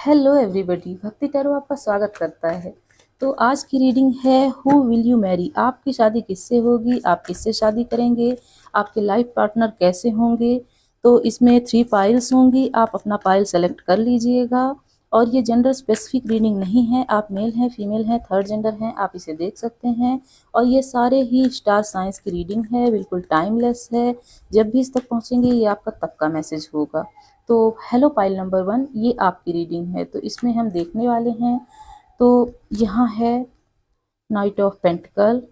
Hello everybody, भक्ति tarot आपका स्वागत करता है। तो आज की रीडिंग है हु विल यू मैरी। आपकी शादी किससे होगी, आप किससे शादी करेंगे, आपके लाइफ पार्टनर कैसे होंगे। तो इसमें 3 पाइल्स होंगी, आप अपना पाइल सेलेक्ट कर लीजिएगा। और ये जेंडर स्पेसिफिक रीडिंग नहीं है, आप मेल हैं, फीमेल हैं, थर्ड जेंडर हैं, आप इसे देख सकते हैं। और ये सारे ही स्टार साइंस की रीडिंग है, बिल्कुल टाइमलेस है। जब भी इस तक पहुँचेंगे ये आपका तब का मैसेज होगा। तो हेलो पाइल नंबर 1, ये आपकी रीडिंग है। तो इसमें हम देखने वाले हैं। तो यहाँ है नाइट ऑफ पेंटिकल।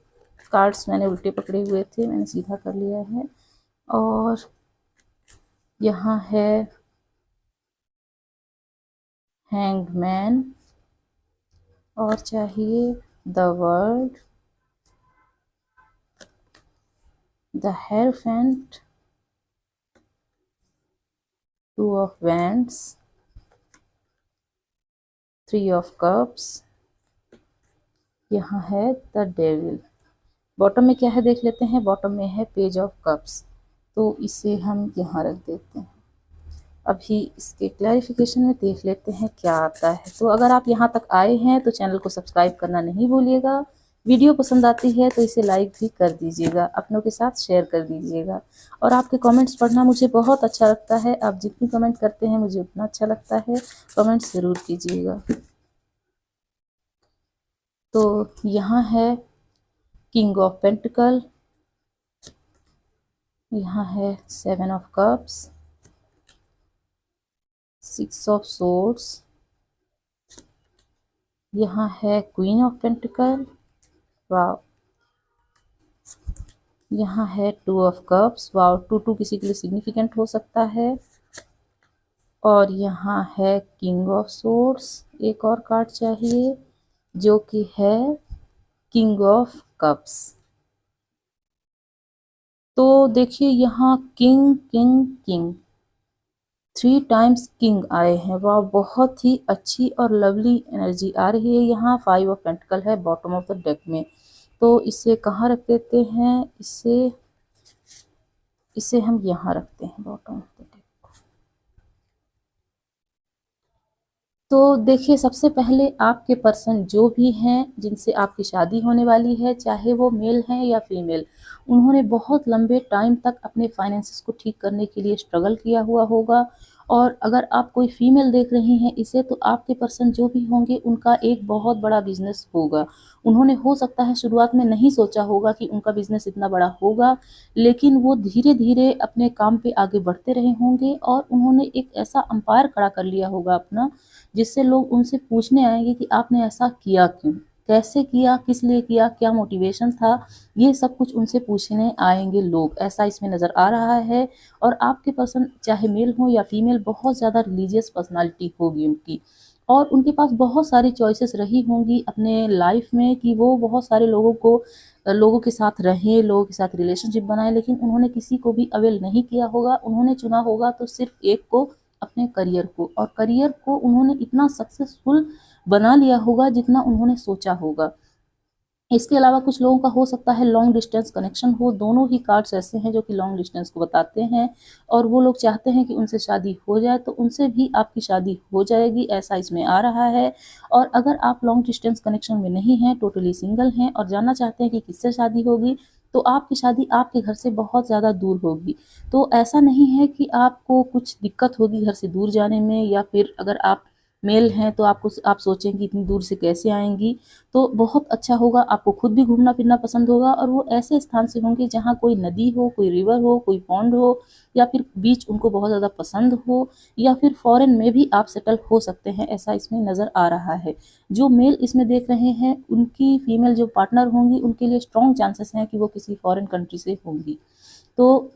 कार्ड्स मैंने उल्टे पकड़े हुए थे, मैंने सीधा कर लिया है। और यहाँ है हैंग्ड मैन। और चाहिए the world, the hierophant, 2 of wands, 3 of cups. यहाँ है द डेविल। बॉटम में क्या है देख लेते हैं। बॉटम में है पेज ऑफ कप्स। तो इसे हम यहाँ रख देते हैं। अभी इसके क्लैरिफिकेशन में देख लेते हैं क्या आता है। तो अगर आप यहाँ तक आए हैं तो चैनल को सब्सक्राइब करना नहीं भूलिएगा। वीडियो पसंद आती है तो इसे लाइक भी कर दीजिएगा, अपनों के साथ शेयर कर दीजिएगा। और आपके कमेंट्स पढ़ना मुझे बहुत अच्छा लगता है। आप जितनी कमेंट करते हैं मुझे उतना अच्छा लगता है। कमेंट्स ज़रूर कीजिएगा। तो यहाँ है किंग ऑफ पेंटिकल, यहाँ है 7 ऑफ कप्स, 6 ऑफ सोर्ड्स, यहाँ है क्वीन ऑफ पेंटिकल। वाव। यहाँ है 2 ऑफ कप्स। वाव, 2 किसी के लिए सिग्निफिकेंट हो सकता है। और यहाँ है किंग ऑफ सोर्ड्स। एक और कार्ड चाहिए जो कि है किंग ऑफ कप्स। तो देखिए यहाँ king king king 3 times king आए हैं। वाह, बहुत ही अच्छी और लवली एनर्जी आ रही है। यहाँ 5 ऑफ पेंटिकल है बॉटम ऑफ द डेक में। तो इसे कहाँ रख देते हैं, इसे हम यहाँ रखते हैं बॉटम ऑफ द डेक। तो देखिए, सबसे पहले आपके पर्सन जो भी हैं जिनसे आपकी शादी होने वाली है, चाहे वो मेल हैं या फीमेल, उन्होंने बहुत लंबे टाइम तक अपने फाइनेंसेस को ठीक करने के लिए स्ट्रगल किया हुआ होगा। और अगर आप कोई फीमेल देख रही हैं इसे, तो आपके पर्सन जो भी होंगे उनका एक बहुत बड़ा बिजनेस होगा। उन्होंने हो सकता है शुरुआत में नहीं सोचा होगा कि उनका बिजनेस इतना बड़ा होगा, लेकिन वो धीरे धीरे अपने काम पे आगे बढ़ते रहे होंगे। और उन्होंने एक ऐसा अंपायर खड़ा कर लिया होगा अपना, जिससे लोग उनसे पूछने आएंगे कि आपने ऐसा किया क्यों, कैसे किया, किस लिए किया, क्या मोटिवेशन था। ये सब कुछ उनसे पूछने आएंगे लोग, ऐसा इसमें नज़र आ रहा है। और आपके पर्सन चाहे मेल हो या फीमेल, बहुत ज़्यादा रिलीजियस पर्सनालिटी होगी उनकी। और उनके पास बहुत सारी चॉइसेस रही होंगी अपने लाइफ में कि वो बहुत सारे लोगों के साथ रहें, लोगों के साथ रिलेशनशिप बनाएं, लेकिन उन्होंने किसी को भी अवेल नहीं किया होगा। उन्होंने चुना होगा तो सिर्फ एक को, अपने करियर को। और करियर को उन्होंने इतना सक्सेसफुल बना लिया होगा जितना उन्होंने सोचा होगा। इसके अलावा कुछ लोगों का हो सकता है लॉन्ग डिस्टेंस कनेक्शन हो। दोनों ही कार्ड्स ऐसे हैं जो कि लॉन्ग डिस्टेंस को बताते हैं। और वो लोग चाहते हैं कि उनसे शादी हो जाए, तो उनसे भी आपकी शादी हो जाएगी, ऐसा इसमें आ रहा है। और अगर आप लॉन्ग डिस्टेंस कनेक्शन में नहीं हैं, टोटली सिंगल हैं और जानना चाहते हैं कि किससे शादी होगी, तो आपकी शादी आपके घर से बहुत ज़्यादा दूर होगी। तो ऐसा नहीं है कि आपको कुछ दिक्कत होगी घर से दूर जाने में, या फिर अगर आप मेल हैं तो आप सोचेंगे इतनी दूर से कैसे आएंगी। तो बहुत अच्छा होगा, आपको खुद भी घूमना फिरना पसंद होगा। और वो ऐसे स्थान से होंगे जहाँ कोई नदी हो, कोई रिवर हो, कोई पॉन्ड हो, या फिर बीच उनको बहुत ज़्यादा पसंद हो, या फिर फॉरेन में भी आप सेटल हो सकते हैं, ऐसा इसमें नज़र आ रहा है। जो मेल इसमें देख रहे हैं, उनकी फीमेल जो पार्टनर होंगी उनके लिए स्ट्रॉन्ग चांसेस हैं कि वो किसी फॉरेन कंट्री से होंगी। तो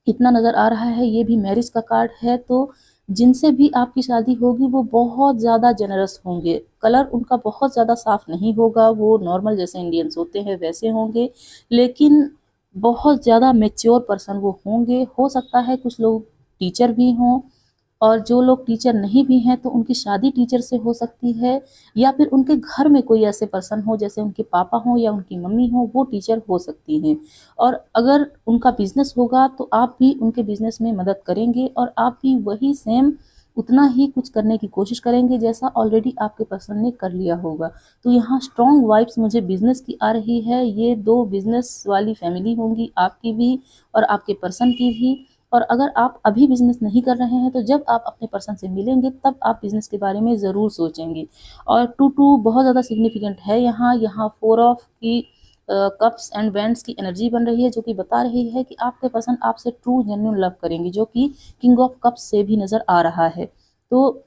इतना नज़र आ रहा है। ये भी मैरिज का कार्ड है। तो जिनसे भी आपकी शादी होगी वो बहुत ज़्यादा जेनरस होंगे। कलर उनका बहुत ज़्यादा साफ नहीं होगा, वो नॉर्मल जैसे इंडियंस होते हैं वैसे होंगे, लेकिन बहुत ज़्यादा मैच्योर पर्सन वो होंगे। हो सकता है कुछ लोग टीचर भी हों, और जो लोग टीचर नहीं भी हैं तो उनकी शादी टीचर से हो सकती है, या फिर उनके घर में कोई ऐसे पर्सन हो जैसे उनके पापा हों या उनकी मम्मी हो, वो टीचर हो सकती हैं। और अगर उनका बिजनेस होगा तो आप भी उनके बिजनेस में मदद करेंगे, और आप भी वही सेम उतना ही कुछ करने की कोशिश करेंगे जैसा ऑलरेडी आपके पर्सन ने कर लिया होगा। तो यहाँ स्ट्रॉन्ग वाइब्स मुझे बिजनेस की आ रही है। ये 2 बिजनेस वाली फैमिली होंगी, आपकी भी और आपके पर्सन की भी। और अगर आप अभी बिजनेस नहीं कर रहे हैं तो जब आप अपने पर्सन से मिलेंगे तब आप बिजनेस के बारे में ज़रूर सोचेंगे। और 2-2 बहुत ज़्यादा सिग्निफिकेंट है यहाँ 4 ऑफ की कप्स एंड बैंड्स की एनर्जी बन रही है, जो कि बता रही है कि आपके पर्सन आपसे ट्रू जेन्युइन लव करेंगे, जो कि किंग ऑफ कप्स से भी नज़र आ रहा है। तो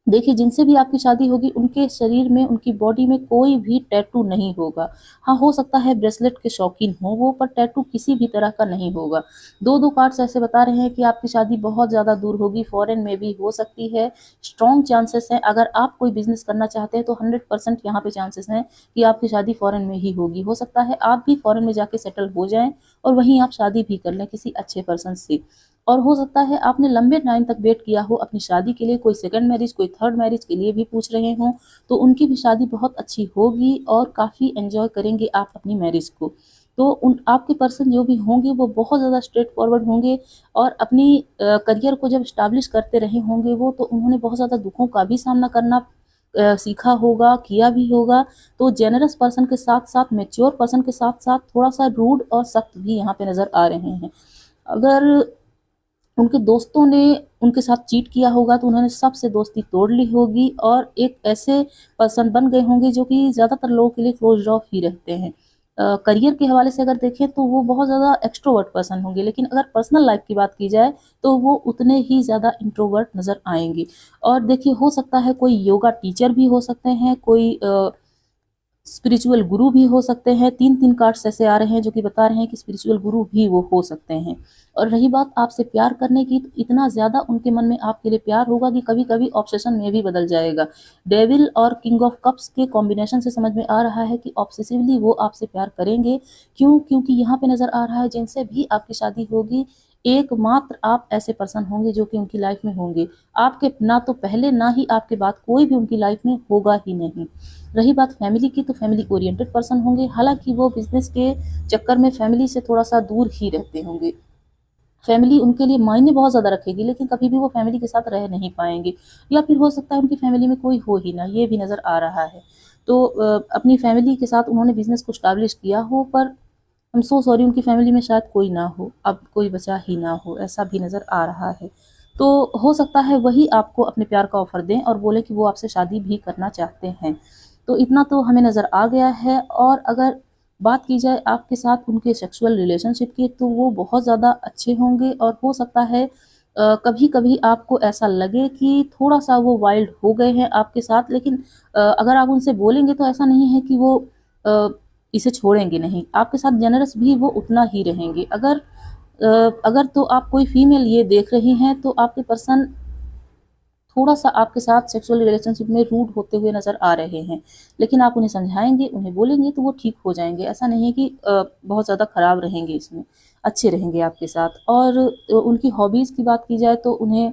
देखिए, जिनसे भी आपकी शादी होगी उनके शरीर में, उनकी बॉडी में कोई भी टैटू नहीं होगा। हाँ, हो सकता है ब्रेसलेट के शौकीन हो वो, पर टैटू किसी भी तरह का नहीं होगा। 2-2 कार्ड्स ऐसे बता रहे हैं कि आपकी शादी बहुत ज़्यादा दूर होगी, फॉरेन में भी हो सकती है। स्ट्रॉन्ग चांसेस हैं, अगर आप कोई बिज़नेस करना चाहते हैं तो 100% यहाँ पे चांसेस हैं कि आपकी शादी फॉरेन में ही होगी। हो सकता है आप भी फॉरेन में जाके सेटल हो जाएँ और वहीं आप शादी भी कर लें किसी अच्छे पर्सन से। और हो सकता है आपने लंबे टाइम तक वेट किया हो अपनी शादी के लिए, कोई सेकंड मैरिज, कोई थर्ड मैरिज के लिए भी पूछ रहे हों, तो उनकी भी शादी बहुत अच्छी होगी और काफ़ी एंजॉय करेंगे आप अपनी मैरिज को। तो उन आपके पर्सन जो भी होंगे वो बहुत ज़्यादा स्ट्रेट फॉरवर्ड होंगे और अपनी करियर को जब स्टैब्लिश करते रहे होंगे वो, तो उन्होंने बहुत ज़्यादा दुखों का भी सामना करना सीखा होगा, किया भी होगा। तो जेनरस पर्सन के साथ-साथ, मैच्योर पर्सन के साथ-साथ थोड़ा-सा रूड और सख्त भी यहाँ पे नज़र आ रहे हैं। अगर उनके दोस्तों ने उनके साथ चीट किया होगा तो उन्होंने सबसे दोस्ती तोड़ ली होगी और एक ऐसे पर्सन बन गए होंगे जो कि ज़्यादातर लोगों के लिए क्लोज्ड ऑफ ही रहते हैं। करियर के हवाले से अगर देखें तो वो बहुत ज़्यादा एक्सट्रोवर्ट पर्सन होंगे, लेकिन अगर पर्सनल लाइफ की बात की जाए तो वो उतने ही ज़्यादा इंट्रोवर्ट नज़र आएंगे। और देखिए, हो सकता है कोई योगा टीचर भी हो सकते हैं, कोई स्पिरिचुअल गुरु भी हो सकते हैं। 3-3 कार्ड्स ऐसे आ रहे हैं जो कि बता रहे हैं कि स्पिरिचुअल गुरु भी वो हो सकते हैं। और रही बात आपसे प्यार करने की, तो इतना ज़्यादा उनके मन में आपके लिए प्यार होगा कि कभी-कभी ऑब्सेशन में भी बदल जाएगा। डेविल और किंग ऑफ कप्स के कॉम्बिनेशन से समझ में आ रहा है कि ऑब्सेसिवली वो आपसे प्यार करेंगे। क्यों? क्योंकि यहाँ पे नज़र आ रहा है जिनसे भी आपकी शादी होगी, एकमात्र आप ऐसे पर्सन होंगे जो कि उनकी लाइफ में होंगे। आपके ना तो पहले ना ही आपके बाद कोई भी उनकी लाइफ में होगा ही नहीं। रही बात फैमिली की, तो फैमिली ओरिएंटेड पर्सन होंगे, हालाँकि वो बिज़नेस के चक्कर में फैमिली से थोड़ा-सा दूर ही रहते होंगे। फैमिली उनके लिए मायने बहुत ज़्यादा रखेगी, लेकिन कभी भी वो फैमिली के साथ रह नहीं पाएँगे, या फिर हो सकता है उनकी फैमिली में कोई हो ही ना, ये भी नज़र आ रहा है। तो अपनी फैमिली के साथ उन्होंने बिज़नेस को एस्टैब्लिश किया हो, पर आई एम सो सॉरी, उनकी फैमिली में शायद कोई ना हो, अब कोई बचा ही ना हो, ऐसा भी नज़र आ रहा है। तो हो सकता है वही आपको अपने प्यार का ऑफ़र दें और बोलें कि वो आपसे शादी भी करना चाहते हैं। तो इतना तो हमें नज़र आ गया है। और अगर बात की जाए आपके साथ उनके सेक्सुअल रिलेशनशिप की, तो वो बहुत ज़्यादा अच्छे होंगे और हो सकता है कभी-कभी आपको ऐसा लगे कि थोड़ा-सा वो वाइल्ड हो गए हैं आपके साथ, लेकिन अगर आप उनसे बोलेंगे तो ऐसा नहीं है कि वो अ, इसे छोड़ेंगे नहीं, आपके साथ जेनरस भी वो उतना ही रहेंगे। अगर तो आप कोई फीमेल ये देख रही हैं तो आपके पर्सन थोड़ा-सा आपके साथ सेक्सुअल रिलेशनशिप में रूड होते हुए नज़र आ रहे हैं, लेकिन आप उन्हें समझाएँगे, उन्हें बोलेंगे तो वो ठीक हो जाएँगे। ऐसा नहीं है कि बहुत ज़्यादा ख़राब रहेंगे इसमें, अच्छे रहेंगे आपके साथ। और उनकी हॉबीज़ की बात की जाए तो उन्हें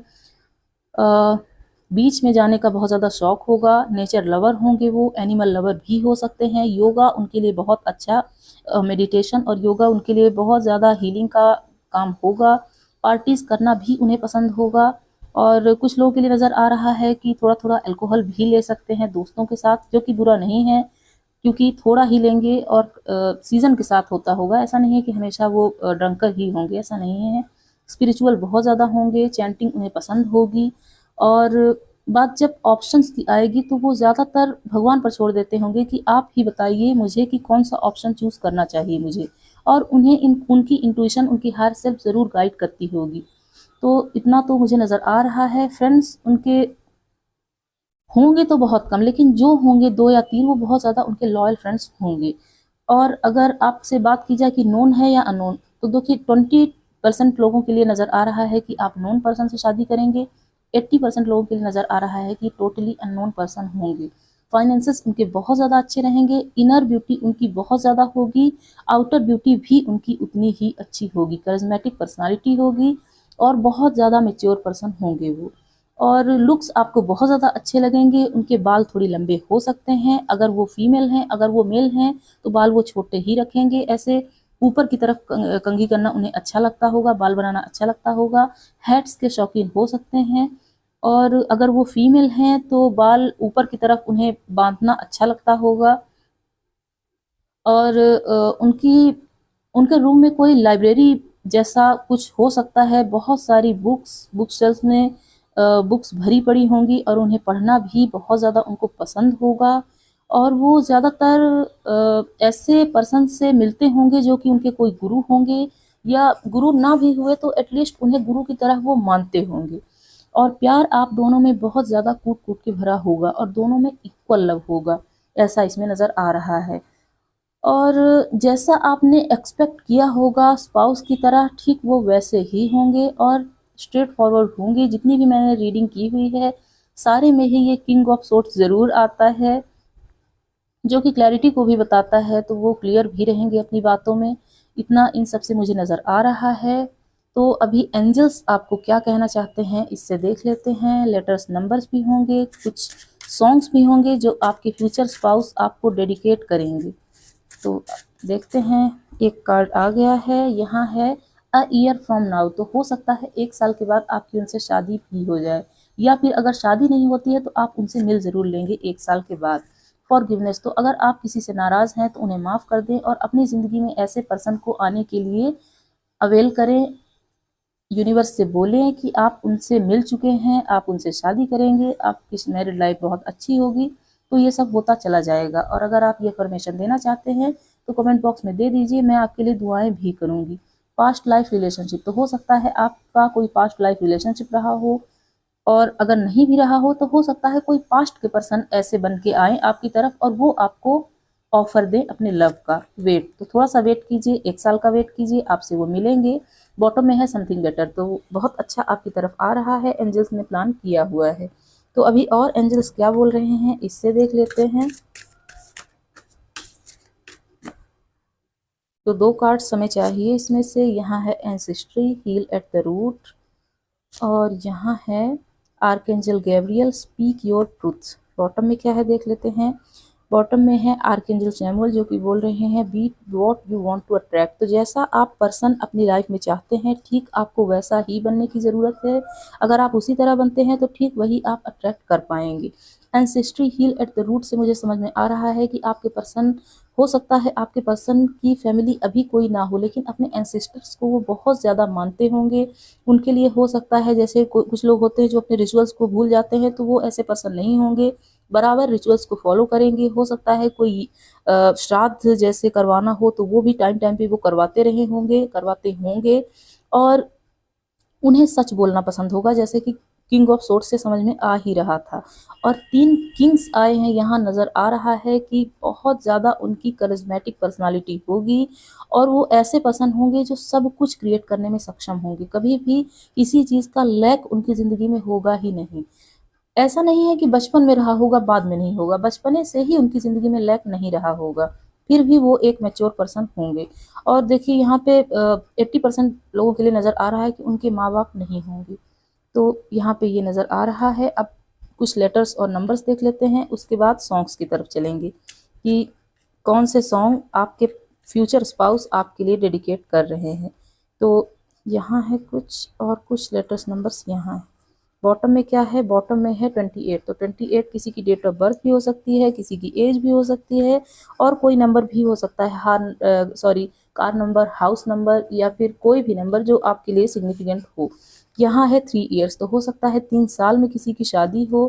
अ, बीच में जाने का बहुत ज़्यादा शौक होगा, नेचर लवर होंगे वो, एनिमल लवर भी हो सकते हैं। योगा उनके लिए बहुत अच्छा, मेडिटेशन और योगा उनके लिए बहुत ज़्यादा हीलिंग का काम होगा। पार्टीज़ करना भी उन्हें पसंद होगा। और कुछ लोगों के लिए नज़र आ रहा है कि थोड़ा-थोड़ा अल्कोहल भी ले सकते हैं दोस्तों के साथ, जो कि बुरा नहीं है, क्योंकि थोड़ा ही लेंगे और सीज़न के साथ होता होगा। ऐसा नहीं है कि हमेशा वो ड्रंकर ही होंगे, ऐसा नहीं है। स्पिरिचुअल बहुत ज़्यादा होंगे, चैंटिंग उन्हें पसंद होगी। और बात जब ऑप्शंस की आएगी तो वो ज़्यादातर भगवान पर छोड़ देते होंगे कि आप ही बताइए मुझे कि कौन-सा ऑप्शन चूज़ करना चाहिए मुझे। और उन्हें उनकी इंट्यूशन, उनकी हायर सेल्फ ज़रूर गाइड करती होगी। तो इतना तो मुझे नज़र आ रहा है। फ्रेंड्स उनके होंगे तो बहुत कम, लेकिन जो होंगे 2 या 3 वो बहुत ज़्यादा उनके लॉयल फ्रेंड्स होंगे। और अगर आपसे बात की जाए कि नोन है या अननोन, तो देखिए 20% लोगों के लिए नज़र आ रहा है कि आप नोन पर्सन से शादी करेंगे, 80% लोगों के लिए नज़र आ रहा है कि टोटली अननोन पर्सन होंगे। फाइनेंसेस उनके बहुत ज़्यादा अच्छे रहेंगे, इनर ब्यूटी उनकी बहुत ज़्यादा होगी, आउटर ब्यूटी भी उनकी उतनी ही अच्छी होगी, करिज़्मेटिक पर्सनैलिटी होगी और बहुत ज़्यादा मैच्योर पर्सन होंगे वो। और लुक्स आपको बहुत ज़्यादा अच्छे लगेंगे, उनके बाल थोड़ी लंबे हो सकते हैं, अगर वो फीमेल हैं, अगर वो मेल हैं तो बाल वो छोटे ही रखेंगे, ऐसे ऊपर की तरफ कंघी करना उन्हें अच्छा लगता होगा, बाल बनाना अच्छा लगता होगा। हैट्स के शौकीन हो सकते हैं और अगर वो फीमेल हैं तो बाल ऊपर की तरफ उन्हें बांधना अच्छा लगता होगा। और उनके रूम में कोई लाइब्रेरी जैसा कुछ हो सकता है, बहुत सारी बुक शेल्फ में बुक्स भरी पड़ी होंगी और उन्हें पढ़ना भी बहुत ज़्यादा उनको पसंद होगा। और वो ज़्यादातर ऐसे पर्सन से मिलते होंगे जो कि उनके कोई गुरु होंगे, या गुरु ना भी हुए तो एटलीस्ट उन्हें गुरु की तरह वो मानते होंगे। और प्यार आप दोनों में बहुत ज़्यादा कूट-कूट के भरा होगा और दोनों में इक्वल लव होगा, ऐसा इसमें नज़र आ रहा है। और जैसा आपने एक्सपेक्ट किया होगा स्पाउस की तरह, ठीक वो वैसे ही होंगे और स्ट्रेट फॉरवर्ड होंगे। जितनी भी मैंने रीडिंग की हुई है, सारे में ही ये किंग ऑफ सोर्ड्स ज़रूर आता है, जो कि क्लैरिटी को भी बताता है, तो वो क्लियर भी रहेंगे अपनी बातों में। इतना इन सब से मुझे नज़र आ रहा है। तो अभी एंजल्स आपको क्या कहना चाहते हैं, इससे देख लेते हैं। लेटर्स, नंबर्स भी होंगे, कुछ सॉन्ग्स भी होंगे जो आपके फ्यूचर स्पाउस आपको डेडिकेट करेंगे। तो देखते हैं। एक कार्ड आ गया है, यहाँ है अ ईयर फ्रॉम नाउ। तो हो सकता है 1 साल के बाद आपकी उनसे शादी भी हो जाए, या फिर अगर शादी नहीं होती है तो आप उनसे मिल ज़रूर लेंगे 1 साल के बाद। फॉरगिवनेस, तो अगर आप किसी से नाराज़ हैं तो उन्हें माफ़ कर दें और अपनी ज़िंदगी में ऐसे पर्सन को आने के लिए अवेल करें। यूनिवर्स से बोलें कि आप उनसे मिल चुके हैं, आप उनसे शादी करेंगे, आपकी मैरिड लाइफ बहुत अच्छी होगी। तो ये सब होता चला जाएगा। और अगर आप ये परमिशन देना चाहते हैं तो कमेंट बॉक्स में दे दीजिए, मैं आपके लिए दुआएं भी करूँगी। पास्ट लाइफ रिलेशनशिप, तो हो सकता है आपका कोई पास्ट लाइफ रिलेशनशिप रहा हो, और अगर नहीं भी रहा हो तो हो सकता है कोई पास्ट के पर्सन ऐसे बन के आए आपकी तरफ और वो आपको ऑफर दें अपने लव का। वेट, तो थोड़ा सा वेट कीजिए, 1 साल का वेट कीजिए, आपसे वो मिलेंगे। बॉटम में है समथिंग बेटर, तो बहुत अच्छा आपकी तरफ आ रहा है, एंजल्स ने प्लान किया हुआ है। तो अभी और एंजल्स क्या बोल रहे हैं, इससे देख लेते हैं। तो 2 कार्ड्स हमें चाहिए इसमें से। यहाँ है ancestry, heal at the root, और यहाँ है archangel Gabriel, speak your truth. Bottom में क्या है देख लेते हैं। बॉटम में है आर्कएंजल सैमुअल, जो कि बोल रहे हैं be what you want to attract. तो जैसा आप पर्सन अपनी लाइफ में चाहते हैं, ठीक आपको वैसा ही बनने की ज़रूरत है। अगर आप उसी तरह बनते हैं तो ठीक वही आप अट्रैक्ट कर पाएंगे। Ancestry, heal at the root से मुझे समझ में आ रहा है कि आपके पर्सन, हो सकता है आपके पर्सन की फैमिली अभी कोई ना हो, लेकिन अपने एंसेस्टर्स को वो बहुत ज़्यादा मानते होंगे। उनके लिए हो सकता है, जैसे कुछ लोग होते हैं जो अपने रिचुअल्स को भूल जाते हैं, तो वो ऐसे पर्सन नहीं होंगे, बराबर रिचुअल्स को फॉलो करेंगे। हो सकता है कोई श्राद्ध जैसे करवाना हो तो वो भी टाइम टाइम पे वो करवाते होंगे। और उन्हें सच बोलना पसंद होगा, जैसे कि किंग ऑफ सोर्ड्स से समझ में आ ही रहा था। और 3 किंग्स आए हैं, यहाँ नज़र आ रहा है कि बहुत ज़्यादा उनकी करिज्मेटिक पर्सनालिटी होगी और वो ऐसे पर्सन होंगे जो सब कुछ क्रिएट करने में सक्षम होंगे। कभी भी किसी चीज़ का लैक उनकी ज़िंदगी में होगा ही नहीं। ऐसा नहीं है कि बचपन में रहा होगा बाद में नहीं होगा, बचपने से ही उनकी ज़िंदगी में लैक नहीं रहा होगा, फिर भी वो एक मैच्योर पर्सन होंगे। और देखिए यहाँ पे 80% लोगों के लिए नज़र आ रहा है कि उनके माँ बाप नहीं होंगे, तो यहाँ पे ये नज़र आ रहा है। अब कुछ लेटर्स और नंबर्स देख लेते हैं, उसके बाद सॉन्ग्स की तरफ चलेंगे कि कौन से सॉन्ग आपके फ्यूचर स्पाउस आपके लिए डेडिकेट कर रहे हैं। तो यहाँ है कुछ, और कुछ लेटर्स नंबर्स यहाँ है। बॉटम में क्या है, बॉटम में है 28। तो 28 किसी की डेट ऑफ बर्थ भी हो सकती है, किसी की एज भी हो सकती है, और कोई नंबर भी हो सकता है, कार नंबर, हाउस नंबर, या फिर कोई भी नंबर जो आपके लिए सिग्निफिकेंट हो। यहाँ है 3 ईयर्स, तो हो सकता है 3 साल में किसी की शादी हो।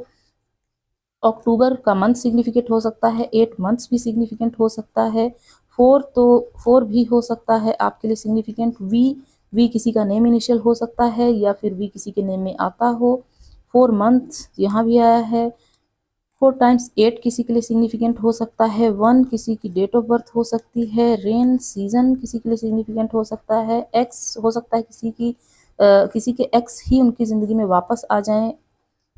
अक्टूबर का मंथ सिग्निफिकेंट हो सकता है, 8 मंथ्स भी सिग्निफिकेंट हो सकता है। 4, तो 4 भी हो सकता है आपके लिए सिग्निफिकेंट। वी किसी का नेम इनिशियल हो सकता है, या फिर वी किसी के नेम में आता हो। 4 मंथ्स यहाँ भी आया है। 4 टाइम्स 8 किसी के लिए सिग्निफिकेंट हो सकता है। 1 किसी की डेट ऑफ बर्थ हो सकती है। रेन सीजन किसी के लिए सिग्निफिकेंट हो सकता है। एक्स हो सकता है किसी के एक्स ही उनकी ज़िंदगी में वापस आ जाएं।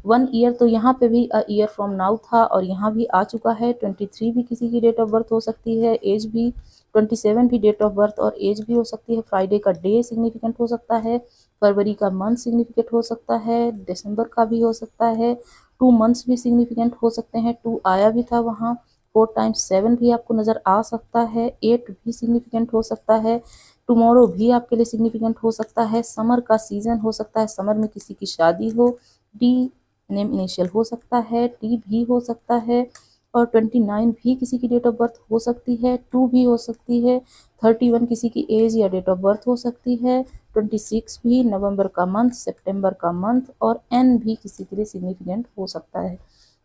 1 ईयर, तो यहाँ पे भी अ ईयर फ्रॉम नाउ था और यहाँ भी आ चुका है। 23 भी किसी की डेट ऑफ बर्थ हो सकती है, एज भी। 27 भी डेट ऑफ बर्थ और एज भी हो सकती है। फ्राइडे का डे सिग्निफिकेंट हो सकता है। फरवरी का मंथ सिग्निफिकेंट हो सकता है। दिसंबर का भी हो सकता है। 2 मंथ्स भी सिग्निफिकेंट हो सकते हैं। 2 आया भी था वहाँ। 4 टाइम्स 7 भी आपको नज़र आ सकता है। 8 भी सिग्निफिकेंट हो सकता है। टुमारो भी आपके लिए सिग्निफिकेंट हो सकता है। समर का सीजन हो सकता है, समर में किसी की शादी हो। डी नेम इनिशियल हो सकता है, टी भी हो सकता है, और 29 भी किसी की डेट ऑफ बर्थ हो सकती है, 2 भी हो सकती है, 31 किसी की एज या डेट ऑफ बर्थ हो सकती है, 26 भी, नवंबर का मंथ, सितंबर का मंथ, और एन भी किसी के लिए सिग्निफिकेंट हो सकता है।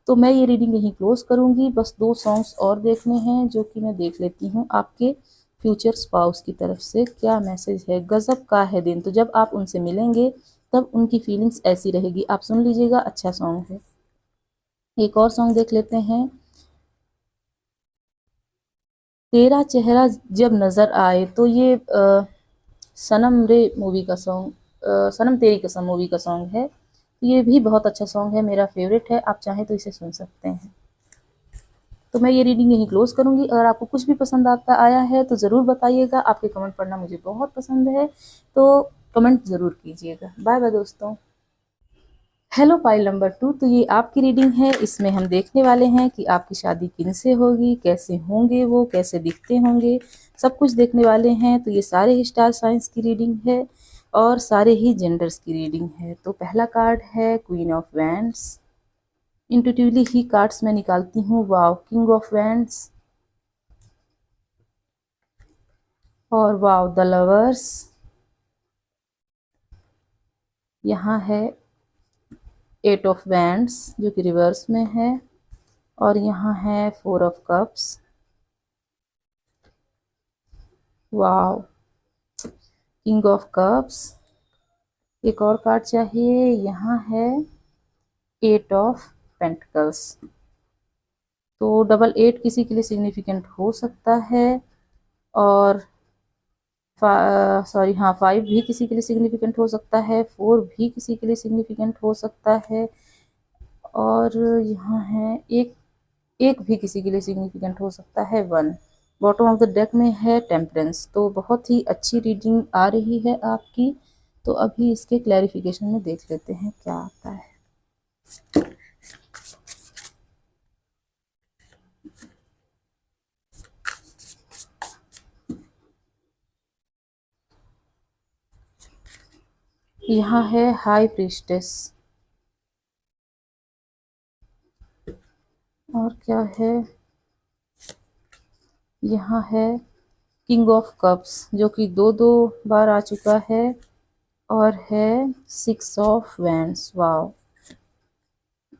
तो मैं ये रीडिंग यहीं क्लोज करूँगी। बस 2 सॉन्ग्स और देखने हैं जो कि मैं देख लेती हूँ आपके फ्यूचर स्पाउस की तरफ से क्या मैसेज है। गजब का है दिन, तो जब आप उनसे मिलेंगे तब उनकी फीलिंग्स ऐसी रहेगी। आप सुन लीजिएगा, अच्छा सॉन्ग है। एक और सॉन्ग देख लेते हैं। तेरा चेहरा जब नज़र आए, तो ये सनम रे मूवी का सॉन्ग, सनम तेरी कसम मूवी का सॉन्ग है। ये भी बहुत अच्छा सॉन्ग है, मेरा फेवरेट है। आप चाहें तो इसे सुन सकते हैं। तो मैं ये रीडिंग यहीं क्लोज करूंगी। अगर आपको कुछ भी पसंद आता आया है तो ज़रूर बताइएगा। आपके कमेंट पढ़ना मुझे बहुत पसंद है, तो कमेंट ज़रूर कीजिएगा। बाय बाय दोस्तों। हेलो पाइल नंबर 2, तो ये आपकी रीडिंग है। इसमें हम देखने वाले हैं कि आपकी शादी किनसे होगी, कैसे होंगे वो, कैसे दिखते होंगे, सब कुछ देखने वाले हैं। तो ये सारे ही स्टार साइंस की रीडिंग है और सारे ही जेंडर्स की रीडिंग है। तो पहला कार्ड है queen of wands. Intuitively he cards मैं निकालती हूँ। वाव, किंग ऑफ वैंड्स, और वाव द लवर्स। यहाँ है 8 ऑफ वैंड्स जो कि रिवर्स में है, और यहाँ है 4 of cups. Wow, king of cups. एक और कार्ड चाहिए। यहाँ है 8 ऑफ पेंटिकल्स। तो डबल 8 किसी के लिए सिग्निफिकेंट हो सकता है, और सॉरी हाँ 5 भी किसी के लिए सिग्निफिकेंट हो सकता है, 4 भी किसी के लिए सिग्निफिकेंट हो सकता है, और यहाँ है एक एक भी किसी के लिए सिग्निफिकेंट हो सकता है, 1। बॉटम ऑफ द डेक में है टेम्परेंस। तो बहुत ही अच्छी रीडिंग आ रही है आपकी। तो अभी इसके क्लैरिफिकेशन में देख लेते हैं क्या आता है। यहाँ है हाई प्रीस्टेस, और क्या है, यहाँ है किंग ऑफ कप्स जो कि दो बार आ चुका है, और है 6 ऑफ वैंड्स। वाव,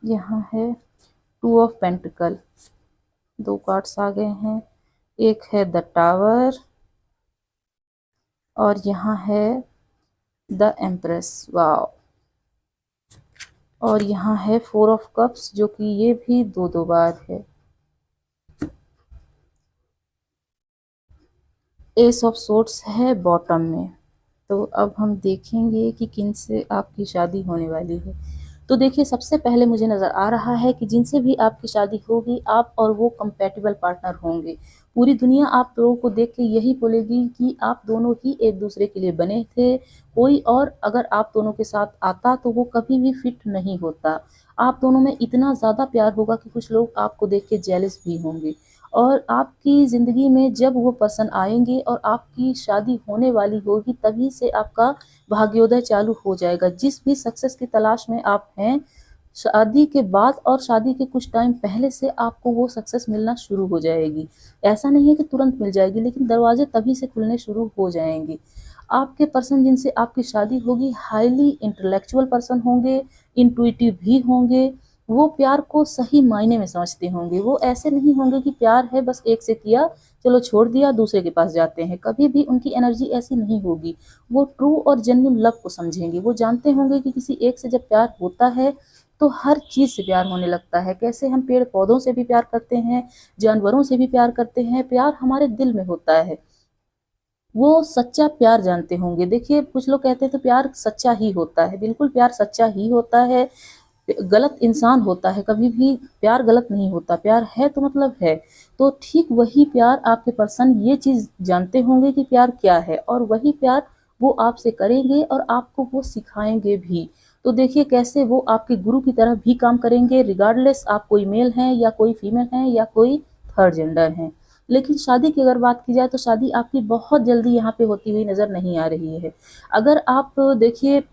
यहाँ है 2 ऑफ पेंटिकल, 2 कार्ड्स आ गए हैं। एक है द टावर, और यहाँ है द एम्प्रेस। वाव, और यहाँ है 4 ऑफ कप्स जो कि ये भी दो बार है। एस ऑफ सोर्ट्स है बॉटम में। तो अब हम देखेंगे कि किन से आपकी शादी होने वाली है। तो देखिए, सबसे पहले मुझे नज़र आ रहा है कि जिनसे भी आपकी शादी होगी, आप और वो कंपैटिबल पार्टनर होंगे। पूरी दुनिया आप लोगों को देख के यही बोलेगी कि आप दोनों ही एक दूसरे के लिए बने थे। कोई और अगर आप दोनों के साथ आता तो वो कभी भी फिट नहीं होता। आप दोनों में इतना ज़्यादा प्यार होगा कि कुछ लोग आपको देख के जेलस भी होंगे। और आपकी ज़िंदगी में जब वो पर्सन आएंगे और आपकी शादी होने वाली होगी, तभी से आपका भाग्योदय चालू हो जाएगा। जिस भी सक्सेस की तलाश में आप हैं, शादी के बाद और शादी के कुछ टाइम पहले से आपको वो सक्सेस मिलना शुरू हो जाएगी। ऐसा नहीं है कि तुरंत मिल जाएगी, लेकिन दरवाजे तभी से खुलने शुरू हो जाएंगे। आपके पर्सन जिनसे आपकी शादी होगी हाईली इंटेलेक्चुअल पर्सन होंगे, इंट्यूटिव भी होंगे। वो प्यार को सही मायने में समझते होंगे। वो ऐसे नहीं होंगे कि प्यार है बस एक से किया, चलो छोड़ दिया, दूसरे के पास जाते हैं। कभी भी उनकी एनर्जी ऐसी नहीं होगी। वो ट्रू और जेन्युइन लव को समझेंगे। वो जानते होंगे कि किसी एक से जब प्यार होता है तो हर चीज़ से प्यार होने लगता है। कैसे हम पेड़ पौधों से भी प्यार करते हैं, जानवरों से भी प्यार करते हैं, प्यार हमारे दिल में होता है। वो सच्चा प्यार जानते होंगे। देखिए, कुछ लोग कहते हैं तो प्यार सच्चा ही होता है। बिल्कुल प्यार सच्चा ही होता है। गलत इंसान होता है, कभी भी प्यार गलत नहीं होता। प्यार है तो मतलब है। तो ठीक वही प्यार आपके पर्सन ये चीज़ जानते होंगे कि प्यार क्या है, और वही प्यार वो आपसे करेंगे और आपको वो सिखाएंगे भी। तो देखिए कैसे वो आपके गुरु की तरह भी काम करेंगे, रिगार्डलेस आप कोई मेल हैं या कोई फीमेल हैं या कोई थर्ड जेंडर हैं। लेकिन शादी की अगर बात की जाए तो शादी आपकी बहुत जल्दी यहाँ पे होती हुई नज़र नहीं आ रही है। अगर आप देखिए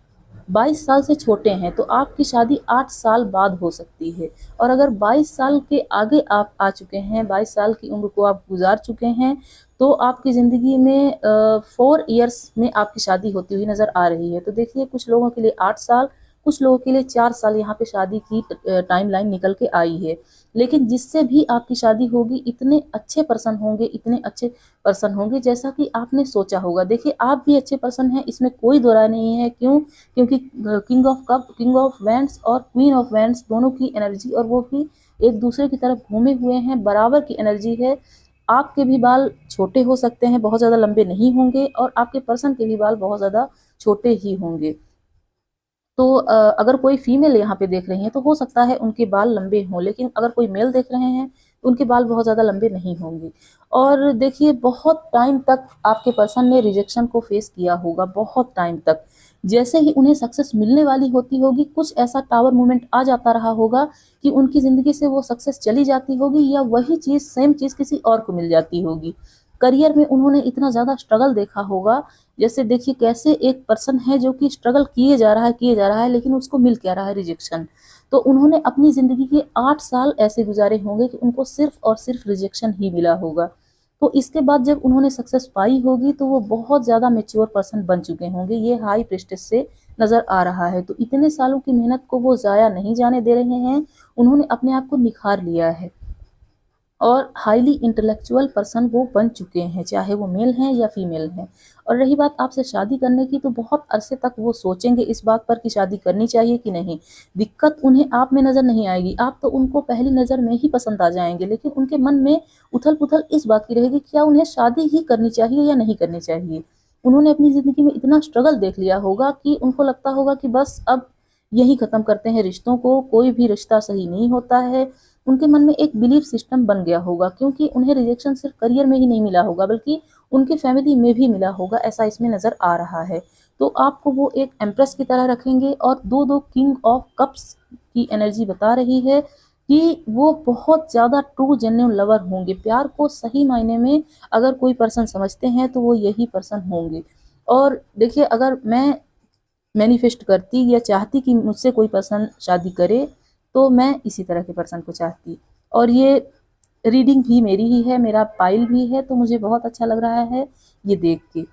22 साल से छोटे हैं तो आपकी शादी 8 साल बाद हो सकती है। और अगर 22 साल के आगे आप आ चुके हैं, 22 साल की उम्र को आप गुजार चुके हैं, तो आपकी ज़िंदगी में 4 इयर्स में आपकी शादी होती हुई नज़र आ रही है। तो देखिए, कुछ लोगों के लिए 8 साल, कुछ लोगों के लिए 4 साल यहाँ पे शादी की टाइमलाइन निकल के आई है। लेकिन जिससे भी आपकी शादी होगी, इतने अच्छे पर्सन होंगे, इतने अच्छे पर्सन होंगे जैसा कि आपने सोचा होगा। देखिए, आप भी अच्छे पर्सन हैं, इसमें कोई दो राय नहीं है। क्यों? क्योंकि king of cup, king of wands और क्वीन ऑफ वैंड्स दोनों की एनर्जी, और वो भी एक दूसरे की तरफ घूमे हुए हैं, बराबर की एनर्जी है। आपके भी बाल छोटे हो सकते हैं, बहुत ज़्यादा लंबे नहीं होंगे, और आपके पर्सन के भी बाल बहुत ज़्यादा छोटे ही होंगे। तो अगर कोई फीमेल यहाँ पे देख रही हैं तो हो सकता है उनके बाल लंबे हों, लेकिन अगर कोई मेल देख रहे हैं तो उनके बाल बहुत ज़्यादा लंबे नहीं होंगे। और देखिए, बहुत टाइम तक आपके पर्सन ने रिजेक्शन को फेस किया होगा, बहुत टाइम तक। जैसे ही उन्हें सक्सेस मिलने वाली होती होगी, कुछ ऐसा टावर मूवमेंट आ जाता रहा होगा कि उनकी ज़िंदगी से वो सक्सेस चली जाती होगी, या वही चीज़, सेम चीज़ किसी और को मिल जाती होगी। करियर में उन्होंने इतना ज़्यादा स्ट्रगल देखा होगा। जैसे देखिए, कैसे एक पर्सन है जो कि स्ट्रगल किए जा रहा है, लेकिन उसको मिल क्या रहा है? रिजेक्शन। तो उन्होंने अपनी ज़िंदगी के 8 साल ऐसे गुजारे होंगे कि उनको सिर्फ़ और सिर्फ़ रिजेक्शन ही मिला होगा। तो इसके बाद जब उन्होंने सक्सेस पाई होगी तो वो बहुत ज़्यादा मैच्योर पर्सन बन चुके होंगे, ये हाई प्रीस्टेस से नज़र आ रहा है। तो इतने सालों की मेहनत को वो ज़ाया नहीं जाने दे रहे हैं, उन्होंने अपने आप को निखार लिया है। और हाईली इंटेलेक्चुअल पर्सन वो बन चुके हैं, चाहे वो मेल हैं या फीमेल हैं। और रही बात आपसे शादी करने की, तो बहुत अरसे तक वो सोचेंगे इस बात पर कि शादी करनी चाहिए कि नहीं। दिक्कत उन्हें आप में नज़र नहीं आएगी, आप तो उनको पहली नज़र में ही पसंद आ जाएंगे, लेकिन उनके मन में उथल पुथल इस बात की रहेगी, क्या उन्हें शादी ही करनी चाहिए या नहीं करनी चाहिए। उन्होंने अपनी ज़िंदगी में इतना स्ट्रगल देख लिया होगा कि उनको लगता होगा कि बस अब यही ख़त्म करते हैं रिश्तों को, कोई भी रिश्ता सही नहीं होता है। उनके मन में एक बिलीफ सिस्टम बन गया होगा, क्योंकि उन्हें रिजेक्शन सिर्फ करियर में ही नहीं मिला होगा, बल्कि उनके फैमिली में भी मिला होगा, ऐसा इसमें नज़र आ रहा है। तो आपको वो एक एम्प्रेस की तरह रखेंगे, और दो दो किंग ऑफ कप्स की एनर्जी बता रही है कि वो बहुत ज़्यादा ट्रू जेन्युइन लवर होंगे। प्यार को सही मायने में अगर कोई पर्सन समझते हैं तो वो यही पर्सन होंगे। और देखिए, अगर मैं मैनिफेस्ट करती या चाहती कि मुझसे कोई पर्सन शादी करे, तो मैं इसी तरह के पर्सन को चाहती। और ये रीडिंग भी मेरी ही है, मेरा पाइल भी है, तो मुझे बहुत अच्छा लग रहा है ये देख के।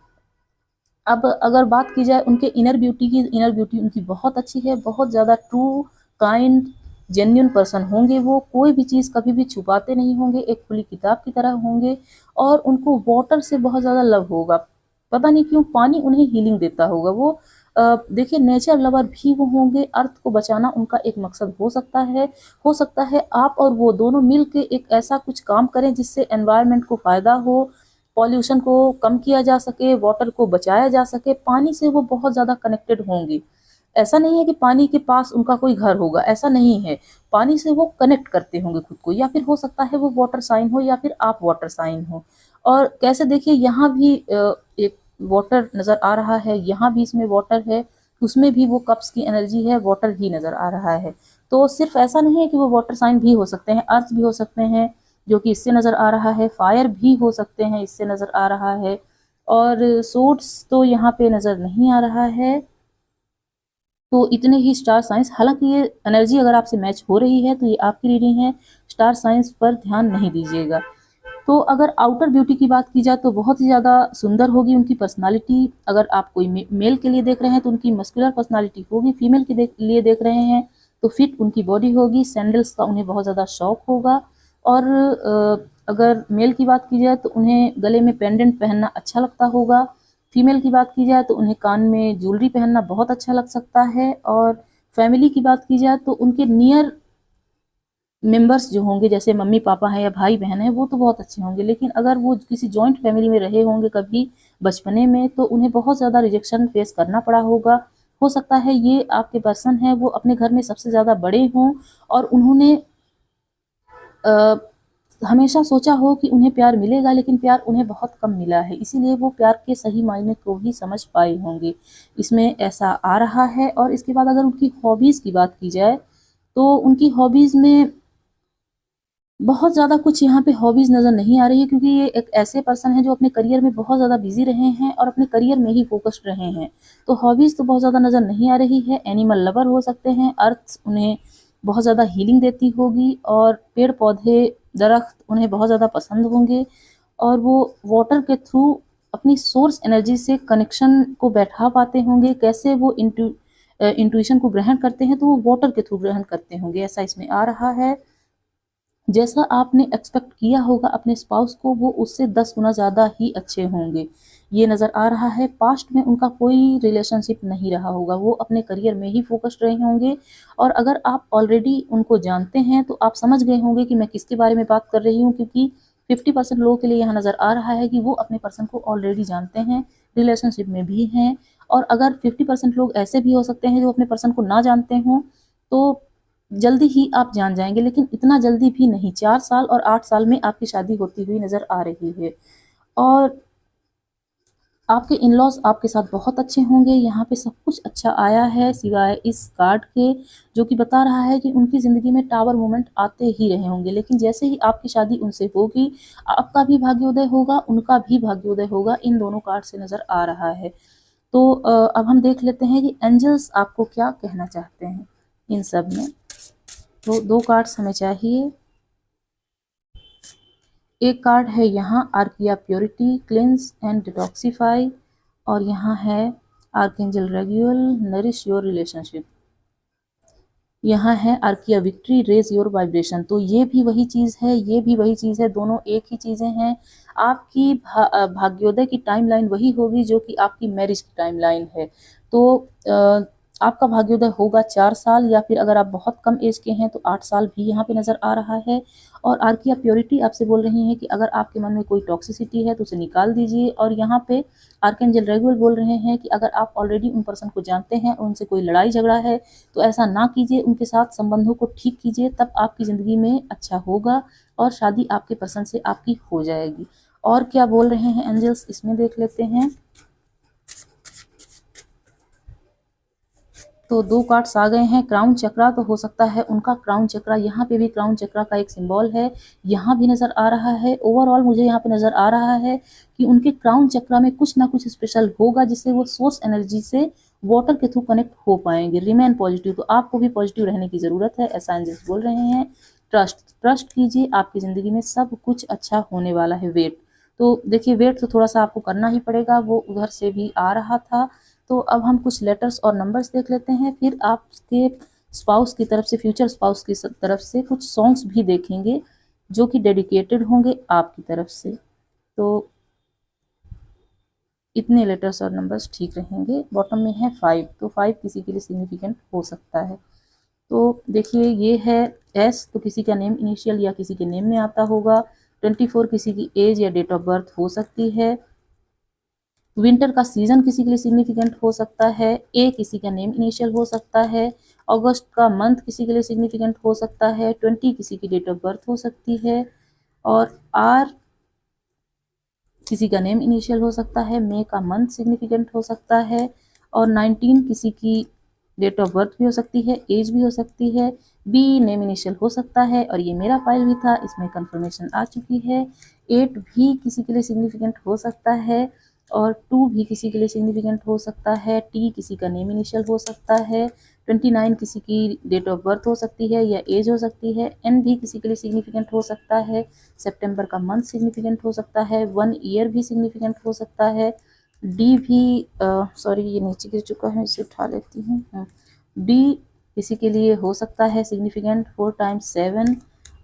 अब अगर बात की जाए उनके इनर ब्यूटी की, इनर ब्यूटी उनकी बहुत अच्छी है, बहुत ज़्यादा ट्रू, काइंड, जेन्युइन पर्सन होंगे वो। कोई भी चीज़ कभी भी छुपाते नहीं होंगे, एक खुली किताब की तरह होंगे। और उनको वाटर से बहुत ज़्यादा लव होगा, पता नहीं क्यों, पानी उन्हें हीलिंग देता होगा। वो देखिए, नेचर लवर भी वो होंगे, अर्थ को बचाना उनका एक मकसद हो सकता है। हो सकता है आप और वो दोनों मिल के एक ऐसा कुछ काम करें जिससे एनवायरनमेंट को फ़ायदा हो, पॉल्यूशन को कम किया जा सके, वाटर को बचाया जा सके। पानी से वो बहुत ज़्यादा कनेक्टेड होंगे। ऐसा नहीं है कि पानी के पास उनका कोई घर होगा, ऐसा नहीं है। पानी से वो कनेक्ट करते होंगे खुद को, या फिर हो सकता है वो वाटर साइन हो, या फिर आप वाटर साइन हो। और कैसे देखिए, यहाँ भी एक वाटर नज़र आ रहा है, यहाँ भी इसमें वाटर है, उसमें भी वो कप्स की एनर्जी है, वाटर ही नज़र आ रहा है। तो सिर्फ ऐसा नहीं है कि वो वाटर साइन भी हो सकते हैं, अर्थ भी हो सकते हैं, जो कि इससे नज़र आ रहा है, फायर भी हो सकते हैं, इससे नज़र आ रहा है। और सोर्स तो यहाँ पे नज़र नहीं आ रहा है। तो इतने ही स्टार साइंस, हालांकि ये एनर्जी अगर आपसे मैच हो रही है तो ये आपकी रीडिंग है, स्टार साइंस पर ध्यान नहीं दीजिएगा। तो अगर आउटर ब्यूटी की बात की जाए तो बहुत ही ज़्यादा सुंदर होगी उनकी पर्सनालिटी। अगर आप कोई मेल के लिए देख रहे हैं तो उनकी मस्कुलर पर्सनालिटी होगी, फीमेल के लिए देख रहे हैं तो फिट उनकी बॉडी होगी, सैंडल्स का उन्हें बहुत ज़्यादा शौक होगा। और अगर मेल की बात की जाए तो उन्हें गले में पेंडेंट पहनना अच्छा लगता होगा। फीमेल की बात की जाए तो उन्हें कान में ज्वेलरी पहनना बहुत अच्छा लग सकता है। और फैमिली की बात की जाए तो उनके नियर मेंबर्स जो होंगे, जैसे मम्मी पापा हैं या भाई बहन हैं, वो तो बहुत अच्छे होंगे। लेकिन अगर वो किसी जॉइंट फैमिली में रहे होंगे कभी बचपने में, तो उन्हें बहुत ज़्यादा रिजेक्शन फेस करना पड़ा होगा। हो सकता है ये आपके पर्सन हैं, वो अपने घर में सबसे ज़्यादा बड़े हों, और उन्होंने हमेशा सोचा हो कि उन्हें प्यार मिलेगा, लेकिन प्यार उन्हें बहुत कम मिला है, इसीलिए वो प्यार के सही मायने को ही समझ पाए होंगे, इसमें ऐसा आ रहा है। और इसके बाद अगर उनकी हॉबीज़ की बात की जाए तो उनकी हॉबीज़ में बहुत ज़्यादा कुछ यहाँ पे हॉबीज़ नज़र नहीं आ रही है, क्योंकि ये एक ऐसे पर्सन हैं जो अपने करियर में बहुत ज़्यादा बिज़ी रहे हैं और अपने करियर में ही फ़ोकस्ड रहे हैं। तो हॉबीज़ तो बहुत ज़्यादा नज़र नहीं आ रही है। एनिमल लवर हो सकते हैं, अर्थ उन्हें बहुत ज़्यादा हीलिंग देती होगी और पेड़-पौधे, दरख्त उन्हें बहुत ज़्यादा पसंद होंगे और वो वाटर के थ्रू अपनी सोर्स एनर्जी से कनेक्शन को बैठा पाते होंगे। कैसे वो इंट्यूइशन को ग्रहण करते हैं, तो वो वाटर के थ्रू ग्रहण करते होंगे, ऐसा इसमें आ रहा है। जैसा आपने एक्सपेक्ट किया होगा अपने स्पाउस को, वो उससे 10 गुना ज़्यादा ही अच्छे होंगे, ये नज़र आ रहा है। पास्ट में उनका कोई रिलेशनशिप नहीं रहा होगा, वो अपने करियर में ही फ़ोकस्ड रहे होंगे और अगर आप ऑलरेडी उनको जानते हैं, तो आप समझ गए होंगे कि मैं किसके बारे में बात कर रही हूँ, क्योंकि 50% लोगों के लिए यहाँ नज़र आ रहा है कि वो अपने पर्सन को ऑलरेडी जानते हैं, रिलेशनशिप में भी हैं। और अगर 50% लोग ऐसे भी हो सकते हैं जो अपने पर्सन को ना जानते हों, तो जल्दी ही आप जान जाएँगे, लेकिन इतना जल्दी भी नहीं, 4 साल और 8 साल में आपकी शादी होती हुई नज़र आ रही है। और आपके इन-लॉज़ आपके साथ बहुत अच्छे होंगे, यहाँ पे सब कुछ अच्छा आया है सिवाय इस कार्ड के, जो कि बता रहा है कि उनकी ज़िंदगी में टावर मोमेंट आते ही रहे होंगे, लेकिन जैसे ही आपकी शादी उनसे होगी, आपका भी भाग्योदय होगा, उनका भी भाग्योदय होगा, इन दोनों कार्ड से नज़र आ रहा है। तो अब हम देख लेते हैं कि एंजल्स आपको क्या कहना चाहते हैं इन सब में। तो 2 कार्ड्स हमें चाहिए। एक कार्ड है यहाँ Archeia purity, cleanse and detoxify, और यहाँ है archangel Raguel, nourish your relationship. यहाँ है Archeia victory, raise your vibration. तो ये भी वही चीज़ है, ये भी वही चीज़ है, दोनों एक ही चीज़ें हैं। आपकी भाग्योदय की टाइमलाइन वही होगी जो कि आपकी मैरिज की टाइमलाइन है। तो आपका भाग्योदय होगा 4 साल, या फिर अगर आप बहुत कम एज के हैं तो 8 साल भी यहाँ पे नज़र आ रहा है। और आर्किया प्योरिटी आपसे बोल रही हैं कि अगर आपके मन में कोई टॉक्सिसिटी है तो उसे निकाल दीजिए। और यहाँ पे आर्कएंजल रेगुएल बोल रहे हैं कि अगर आप ऑलरेडी उन पर्सन को जानते हैं और उनसे कोई लड़ाई झगड़ा है, तो ऐसा ना कीजिए, उनके साथ संबंधों को ठीक कीजिए, तब आपकी ज़िंदगी में अच्छा होगा और शादी आपके पर्सन से आपकी हो जाएगी। और क्या बोल रहे हैं एंजल्स, इसमें देख लेते हैं। तो 2 कार्ड्स आ गए हैं। क्राउन चक्रा, तो हो सकता है उनका क्राउन चक्रा, यहाँ पे भी क्राउन चक्रा का एक सिंबल है, यहाँ भी नज़र आ रहा है। ओवरऑल मुझे यहाँ पे नज़र आ रहा है कि उनके क्राउन चक्रा में कुछ ना कुछ स्पेशल होगा, जिससे वो सोर्स एनर्जी से वाटर के थ्रू कनेक्ट हो पाएंगे। रिमेन पॉजिटिव, तो आपको भी पॉजिटिव रहने की ज़रूरत है, ऐसा एंजल्स बोल रहे हैं। ट्रस्ट कीजिए, आपकी ज़िंदगी में सब कुछ अच्छा होने वाला है। वेट, तो देखिए वेट तो थोड़ा सा आपको करना ही पड़ेगा, वो उधर से भी आ रहा था। तो अब हम कुछ लेटर्स और नंबर्स देख लेते हैं, फिर आपके स्पाउस की तरफ से, फ्यूचर स्पाउस की तरफ से कुछ सॉन्ग्स भी देखेंगे जो कि डेडिकेटेड होंगे आपकी तरफ से। तो इतने लेटर्स और नंबर्स ठीक रहेंगे। बॉटम में है 5, तो 5 किसी के लिए सिग्निफिकेंट हो सकता है। तो देखिए ये है एस, तो किसी का नेम इनिशियल या किसी के नेम में आता होगा। 24 किसी की एज या डेट ऑफ बर्थ हो सकती है। विंटर का सीजन किसी के लिए सिग्निफिकेंट हो सकता है। ए किसी का नेम इनिशियल हो सकता है। अगस्त का मंथ किसी के लिए सिग्निफिकेंट हो सकता है। 20 किसी की डेट ऑफ बर्थ हो सकती है। और आर किसी का नेम इनिशियल हो सकता है। मे का मंथ सिग्निफिकेंट हो सकता है। और 19 किसी की डेट ऑफ बर्थ भी हो सकती है, एज भी हो सकती है। बी नेम इनिशियल हो सकता है, और ये मेरा फाइल भी था, इसमें कंफर्मेशन आ चुकी है। 8 भी किसी के लिए सिग्निफिकेंट हो सकता है, और 2 भी किसी के लिए सिग्निफिकेंट हो सकता है। टी किसी का नेम इनिशियल हो सकता है। 29 किसी की डेट ऑफ बर्थ हो सकती है या एज हो सकती है। एन भी किसी के लिए सिग्निफिकेंट हो सकता है। सितंबर का मंथ सिग्निफिकेंट हो सकता है। 1 ईयर भी सिग्निफिकेंट हो सकता है। डी भी सॉरी ये नीचे गिर चुका है, इसे उठा लेती हूँ। डी किसी के लिए हो सकता है सिग्निफिकेंट 4 टाइम्स 7।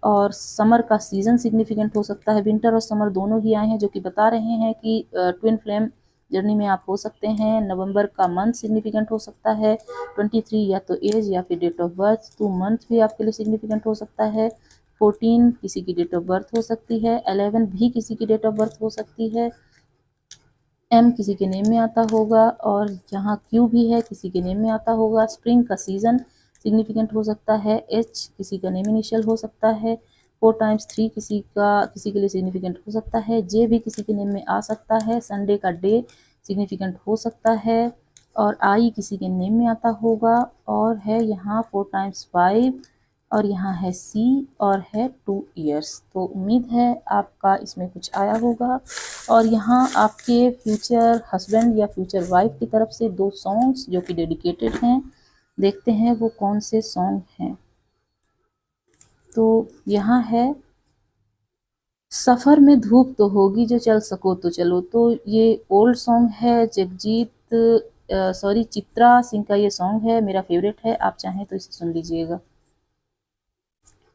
और समर का सीज़न सिग्निफिकेंट हो सकता है। विंटर और समर दोनों ही आए हैं, जो कि बता रहे हैं कि ट्विन फ्लेम जर्नी में आप हो सकते हैं। नवंबर का मंथ सिग्निफिकेंट हो सकता है। 23 या तो एज या फिर डेट ऑफ बर्थ। 2 मंथ भी आपके लिए सिग्निफिकेंट हो सकता है। 14 किसी की डेट ऑफ बर्थ हो सकती है। 11 भी किसी की डेट ऑफ बर्थ हो सकती है। एम किसी के नेम में आता होगा, और यहाँ क्यू भी है, किसी के नेम में आता होगा। स्प्रिंग का सीज़न सिग्निफिकेंट हो सकता है। एच किसी का नेम इनिशियल हो सकता है। 4 टाइम्स 3 किसी के लिए सिग्निफिकेंट हो सकता है। जे भी किसी के नेम में आ सकता है। संडे का डे सिग्निफिकेंट हो सकता है। और आई किसी के नेम में आता होगा, और है यहाँ 4 टाइम्स 5। और यहाँ है सी और है 2 ईयर्स। तो उम्मीद है आपका इसमें कुछ आया होगा। और यहाँ आपके फ्यूचर हस्बैंड या फ्यूचर वाइफ की तरफ से 2 सॉन्ग्स जो कि डेडिकेटेड हैं, देखते हैं वो कौन से सॉन्ग हैं। तो यहाँ है सफ़र में धूप तो होगी जो चल सको तो चलो। तो ये ओल्ड सॉन्ग है, चित्रा सिंह का ये सॉन्ग है, मेरा फेवरेट है। आप चाहें तो इसे सुन लीजिएगा।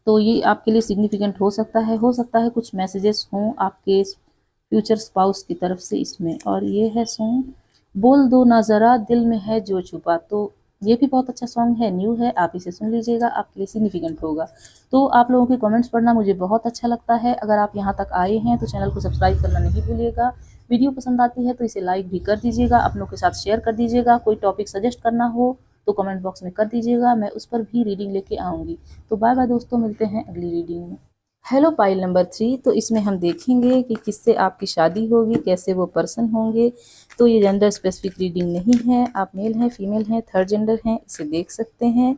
तो ये आपके लिए सिग्निफिकेंट हो सकता है कुछ मैसेजेस हों आपके फ्यूचर स्पाउस की तरफ से इसमें। और ये है सॉन्ग बोल दो ना ज़रा दिल में है जो छुपा। तो ये भी बहुत अच्छा सॉन्ग है, न्यू है, आप इसे सुन लीजिएगा, आपके लिए सिग्निफिकेंट होगा। तो आप लोगों के कमेंट्स पढ़ना मुझे बहुत अच्छा लगता है। अगर आप यहाँ तक आए हैं तो चैनल को सब्सक्राइब करना नहीं भूलिएगा। वीडियो पसंद आती है तो इसे लाइक भी कर दीजिएगा, अपनों के साथ शेयर कर दीजिएगा। कोई टॉपिक सजेस्ट करना हो तो कमेंट बॉक्स में कर दीजिएगा, मैं उस पर भी रीडिंग लेके आऊँगी। तो बाय बाय दोस्तों, मिलते हैं अगली रीडिंग में। Hello pile number 3। तो इसमें हम देखेंगे कि किससे आपकी शादी होगी, कैसे वो पर्सन होंगे। तो ये जेंडर स्पेसिफिक रीडिंग नहीं है, आप मेल हैं, फीमेल हैं, थर्ड जेंडर हैं, इसे देख सकते हैं।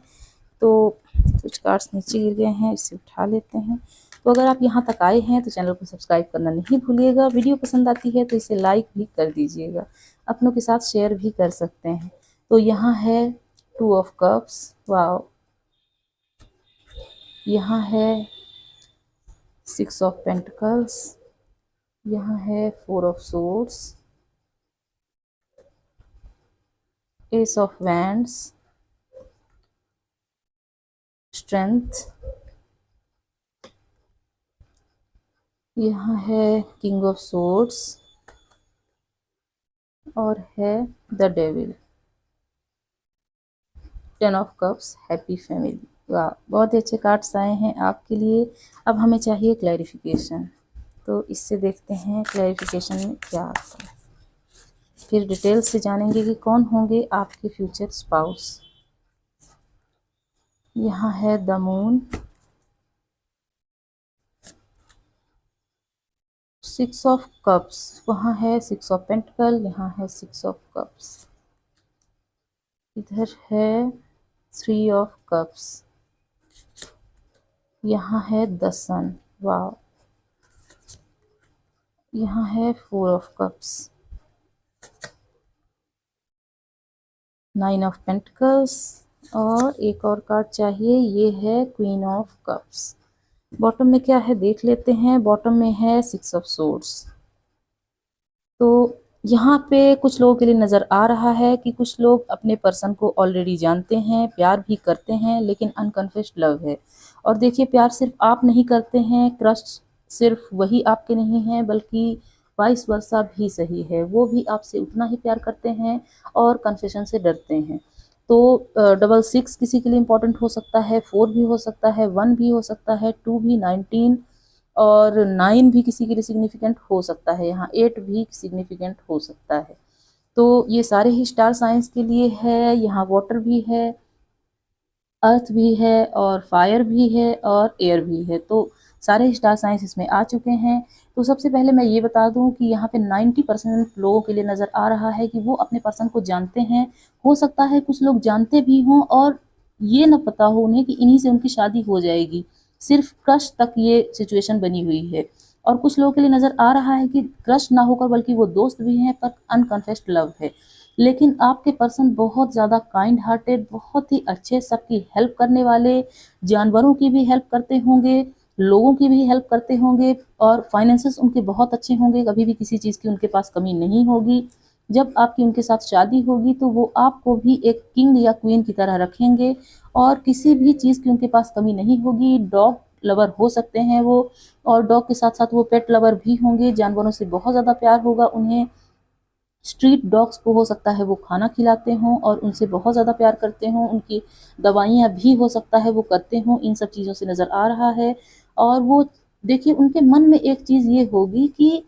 तो कुछ कार्ड्स नीचे गिर गए हैं, इसे उठा लेते हैं। तो अगर आप यहाँ तक आए हैं तो चैनल को सब्सक्राइब करना नहीं भूलिएगा। वीडियो पसंद आती है तो इसे लाइक भी कर दीजिएगा, अपनों के साथ शेयर भी कर सकते हैं। तो यहाँ है 2 ऑफ कप्स, वाओ। यहाँ है 6 ऑफ पेंटिकल्स, यहाँ है 4 of swords, S of wands, strength, यहाँ है किंग ऑफ सोर्ड्स और है the devil, 10 of cups, happy family. वाह, बहुत ही अच्छे कार्ड्स आए हैं आपके लिए। अब हमें चाहिए क्लैरिफिकेशन, तो इससे देखते हैं क्लैरिफिकेशन में क्या आता है। फिर डिटेल से जानेंगे कि कौन होंगे आपके फ्यूचर स्पाउस। यहाँ है द मून, 6 ऑफ कप्स, वहाँ है 6 ऑफ पेंटिकल, यहाँ है 6 ऑफ कप्स, इधर है 3 ऑफ कप्स, यहाँ है द सन, वाह। यहाँ है 4 ऑफ कप्स, 9 ऑफ पेंटिकल्स और एक और कार्ड चाहिए, ये है क्वीन ऑफ कप्स। बॉटम में क्या है देख लेते हैं। बॉटम में है 6 ऑफ सोर्ड्स। तो यहाँ पे कुछ लोगों के लिए नज़र आ रहा है कि कुछ लोग अपने पर्सन को ऑलरेडी जानते हैं, प्यार भी करते हैं, लेकिन अनकन्फेस्ड लव है। और देखिए, प्यार सिर्फ आप नहीं करते हैं, क्रश सिर्फ वही आपके नहीं हैं, बल्कि वाइस वर्सा भी सही है, वो भी आपसे उतना ही प्यार करते हैं और कन्फेशन से डरते हैं। तो 666 किसी के लिए इम्पोर्टेंट हो सकता है, 4 भी हो सकता है, 1 भी हो सकता है, 2 भी, 19 और 9 भी किसी के लिए सिग्निफिकेंट हो सकता है, यहाँ 8 भी सिग्निफिकेंट हो सकता है। तो ये सारे ही स्टार साइंस के लिए है। यहाँ वाटर भी है, अर्थ भी है और फायर भी है और एयर भी है। तो सारे स्टार साइंस इसमें आ चुके हैं। तो सबसे पहले मैं ये बता दूं कि यहाँ पे 90% लोगों के लिए नज़र आ रहा है कि वो अपने पर्सन को जानते हैं। हो सकता है कुछ लोग जानते भी हों और ये ना पता हो उन्हें कि इन्हीं से उनकी शादी हो जाएगी, सिर्फ क्रश तक ये सिचुएशन बनी हुई है। और कुछ लोगों के लिए नज़र आ रहा है कि क्रश ना होकर बल्कि वो दोस्त भी हैं, पर अनकन्फेस्ड लव है। लेकिन आपके पर्सन बहुत ज़्यादा काइंड हार्टेड, बहुत ही अच्छे, सबकी हेल्प करने वाले, जानवरों की भी हेल्प करते होंगे, लोगों की भी हेल्प करते होंगे और फाइनेंसेस उनके बहुत अच्छे होंगे, कभी भी किसी चीज़ की उनके पास कमी नहीं होगी। जब आपकी उनके साथ शादी होगी तो वो आपको भी एक किंग या क्वीन की तरह रखेंगे और किसी भी चीज़ की उनके पास कमी नहीं होगी। डॉग लवर हो सकते हैं वो, और डॉग के साथ साथ वो पेट लवर भी होंगे, जानवरों से बहुत ज़्यादा प्यार होगा उन्हें। स्ट्रीट डॉग्स को हो सकता है वो खाना खिलाते हों और उनसे बहुत ज़्यादा प्यार करते हों, उनकी दवाइयाँ भी हो सकता है वो करते हों, इन सब चीज़ों से नज़र आ रहा है। और वो देखिए, उनके मन में एक चीज़ ये होगी कि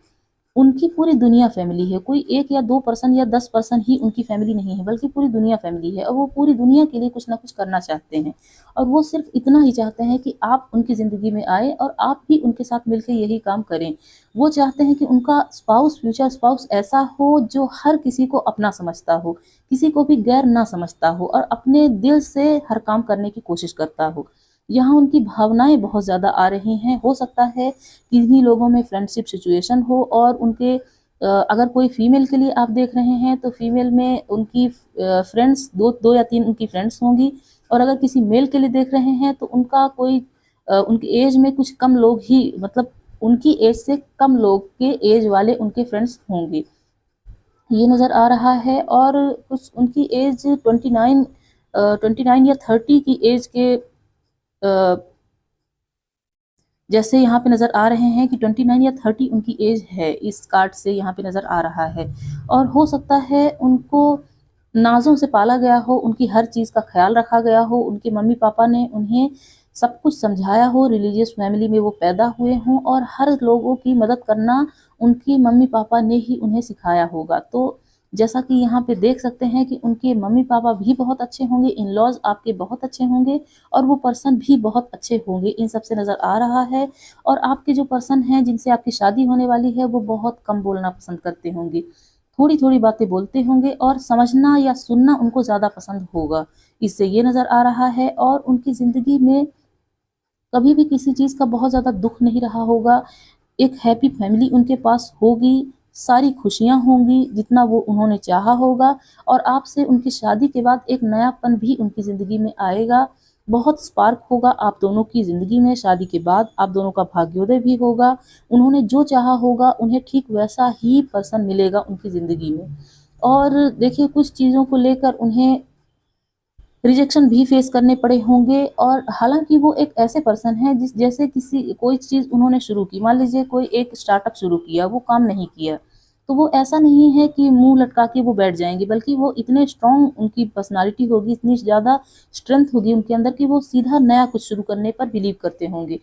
उनकी पूरी दुनिया फैमिली है, कोई 1 या 2 पर्सन या 10 पर्सन ही उनकी फैमिली नहीं है, बल्कि पूरी दुनिया फैमिली है और वो पूरी दुनिया के लिए कुछ ना कुछ करना चाहते हैं। और वो सिर्फ इतना ही चाहते हैं कि आप उनकी ज़िंदगी में आए और आप भी उनके साथ मिलकर यही काम करें। वो चाहते हैं कि उनका स्पाउस, फ्यूचर स्पाउस ऐसा हो जो हर किसी को अपना समझता हो, किसी को भी गैर ना समझता हो और अपने दिल से हर काम करने की कोशिश करता हो। यहाँ उनकी भावनाएं बहुत ज़्यादा आ रही हैं। हो सकता है कि इन्हीं लोगों में फ्रेंडशिप सिचुएशन हो, और उनके अगर कोई फीमेल के लिए आप देख रहे हैं तो फीमेल में उनकी फ्रेंड्स दो या तीन उनकी फ्रेंड्स होंगी, और अगर किसी मेल के लिए देख रहे हैं तो उनका कोई उनकी एज में कुछ कम लोग ही, मतलब उनकी एज से कम लोग के एज वाले उनके फ्रेंड्स होंगे, ये नज़र आ रहा है। और कुछ उनकी एज 29 या 30 की एज के जैसे यहाँ पे नज़र आ रहे हैं कि 29 या 30 उनकी एज है, इस कार्ड से यहाँ पे नज़र आ रहा है। और हो सकता है उनको नाज़ों से पाला गया हो, उनकी हर चीज़ का ख्याल रखा गया हो, उनके मम्मी पापा ने उन्हें सब कुछ समझाया हो, रिलीजियस फैमिली में वो पैदा हुए हों, और हर लोगों की मदद करना उनकी मम्मी पापा ने ही उन्हें सिखाया होगा। तो जैसा कि यहाँ पे देख सकते हैं कि उनके मम्मी पापा भी बहुत अच्छे होंगे, इन लॉज आपके बहुत अच्छे होंगे, और वो पर्सन भी बहुत अच्छे होंगे, इन सब से नज़र आ रहा है। और आपके जो पर्सन हैं जिनसे आपकी शादी होने वाली है, वो बहुत कम बोलना पसंद करते होंगे, थोड़ी थोड़ी बातें बोलते होंगे, और समझना या सुनना उनको ज़्यादा पसंद होगा, इससे ये नज़र आ रहा है। और उनकी ज़िंदगी में कभी भी किसी चीज़ का बहुत ज़्यादा दुख नहीं रहा होगा, एक हैप्पी फैमिली उनके पास होगी, सारी खुशियाँ होंगी जितना वो उन्होंने चाहा होगा, और आपसे उनकी शादी के बाद एक नयापन भी उनकी ज़िंदगी में आएगा, बहुत स्पार्क होगा आप दोनों की ज़िंदगी में। शादी के बाद आप दोनों का भाग्योदय भी होगा, उन्होंने जो चाहा होगा उन्हें ठीक वैसा ही पर्सन मिलेगा उनकी ज़िंदगी में। और देखिए, कुछ चीज़ों को लेकर उन्हें रिजेक्शन भी फेस करने पड़े होंगे, और हालांकि वो एक ऐसे पर्सन हैं जिस जैसे किसी कोई चीज़ उन्होंने शुरू की, मान लीजिए कोई एक स्टार्टअप शुरू किया, वो काम नहीं किया, तो वो ऐसा नहीं है कि मुंह लटका के वो बैठ जाएंगे, बल्कि वो इतने स्ट्रांग उनकी पर्सनालिटी होगी, इतनी ज़्यादा स्ट्रेंथ होगी उनके अंदर कि वो सीधा नया कुछ शुरू करने पर बिलीव करते होंगे।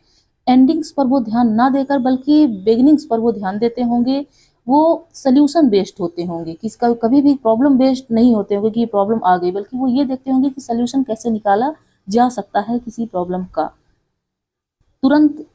एंडिंग्स पर वो ध्यान ना देकर बल्कि बिगिनिंग्स पर वो ध्यान देते होंगे, वो सॉल्यूशन बेस्ड होते होंगे, कि इसका कभी भी प्रॉब्लम बेस्ड नहीं होते होंगे कि ये प्रॉब्लम आ गई, बल्कि वो ये देखते होंगे कि सॉल्यूशन कैसे निकाला जा सकता है किसी प्रॉब्लम का। तुरंत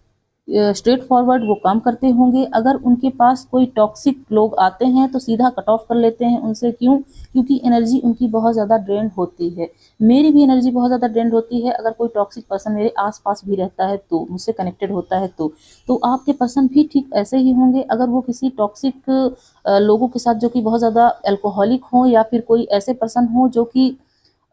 स्ट्रेट फॉरवर्ड वो काम करते होंगे। अगर उनके पास कोई टॉक्सिक लोग आते हैं तो सीधा कट ऑफ कर लेते हैं उनसे, क्यों? क्योंकि एनर्जी उनकी बहुत ज़्यादा ड्रेन होती है, मेरी भी एनर्जी बहुत ज़्यादा ड्रेन होती है अगर कोई टॉक्सिक पर्सन मेरे आसपास भी रहता है, तो मुझसे कनेक्टेड होता है तो आपके पर्सन भी ठीक ऐसे ही होंगे। अगर वो किसी टॉक्सिक लोगों के साथ, जो कि बहुत ज़्यादा अल्कोहलिक हों, या फिर कोई ऐसे पर्सन हो जो कि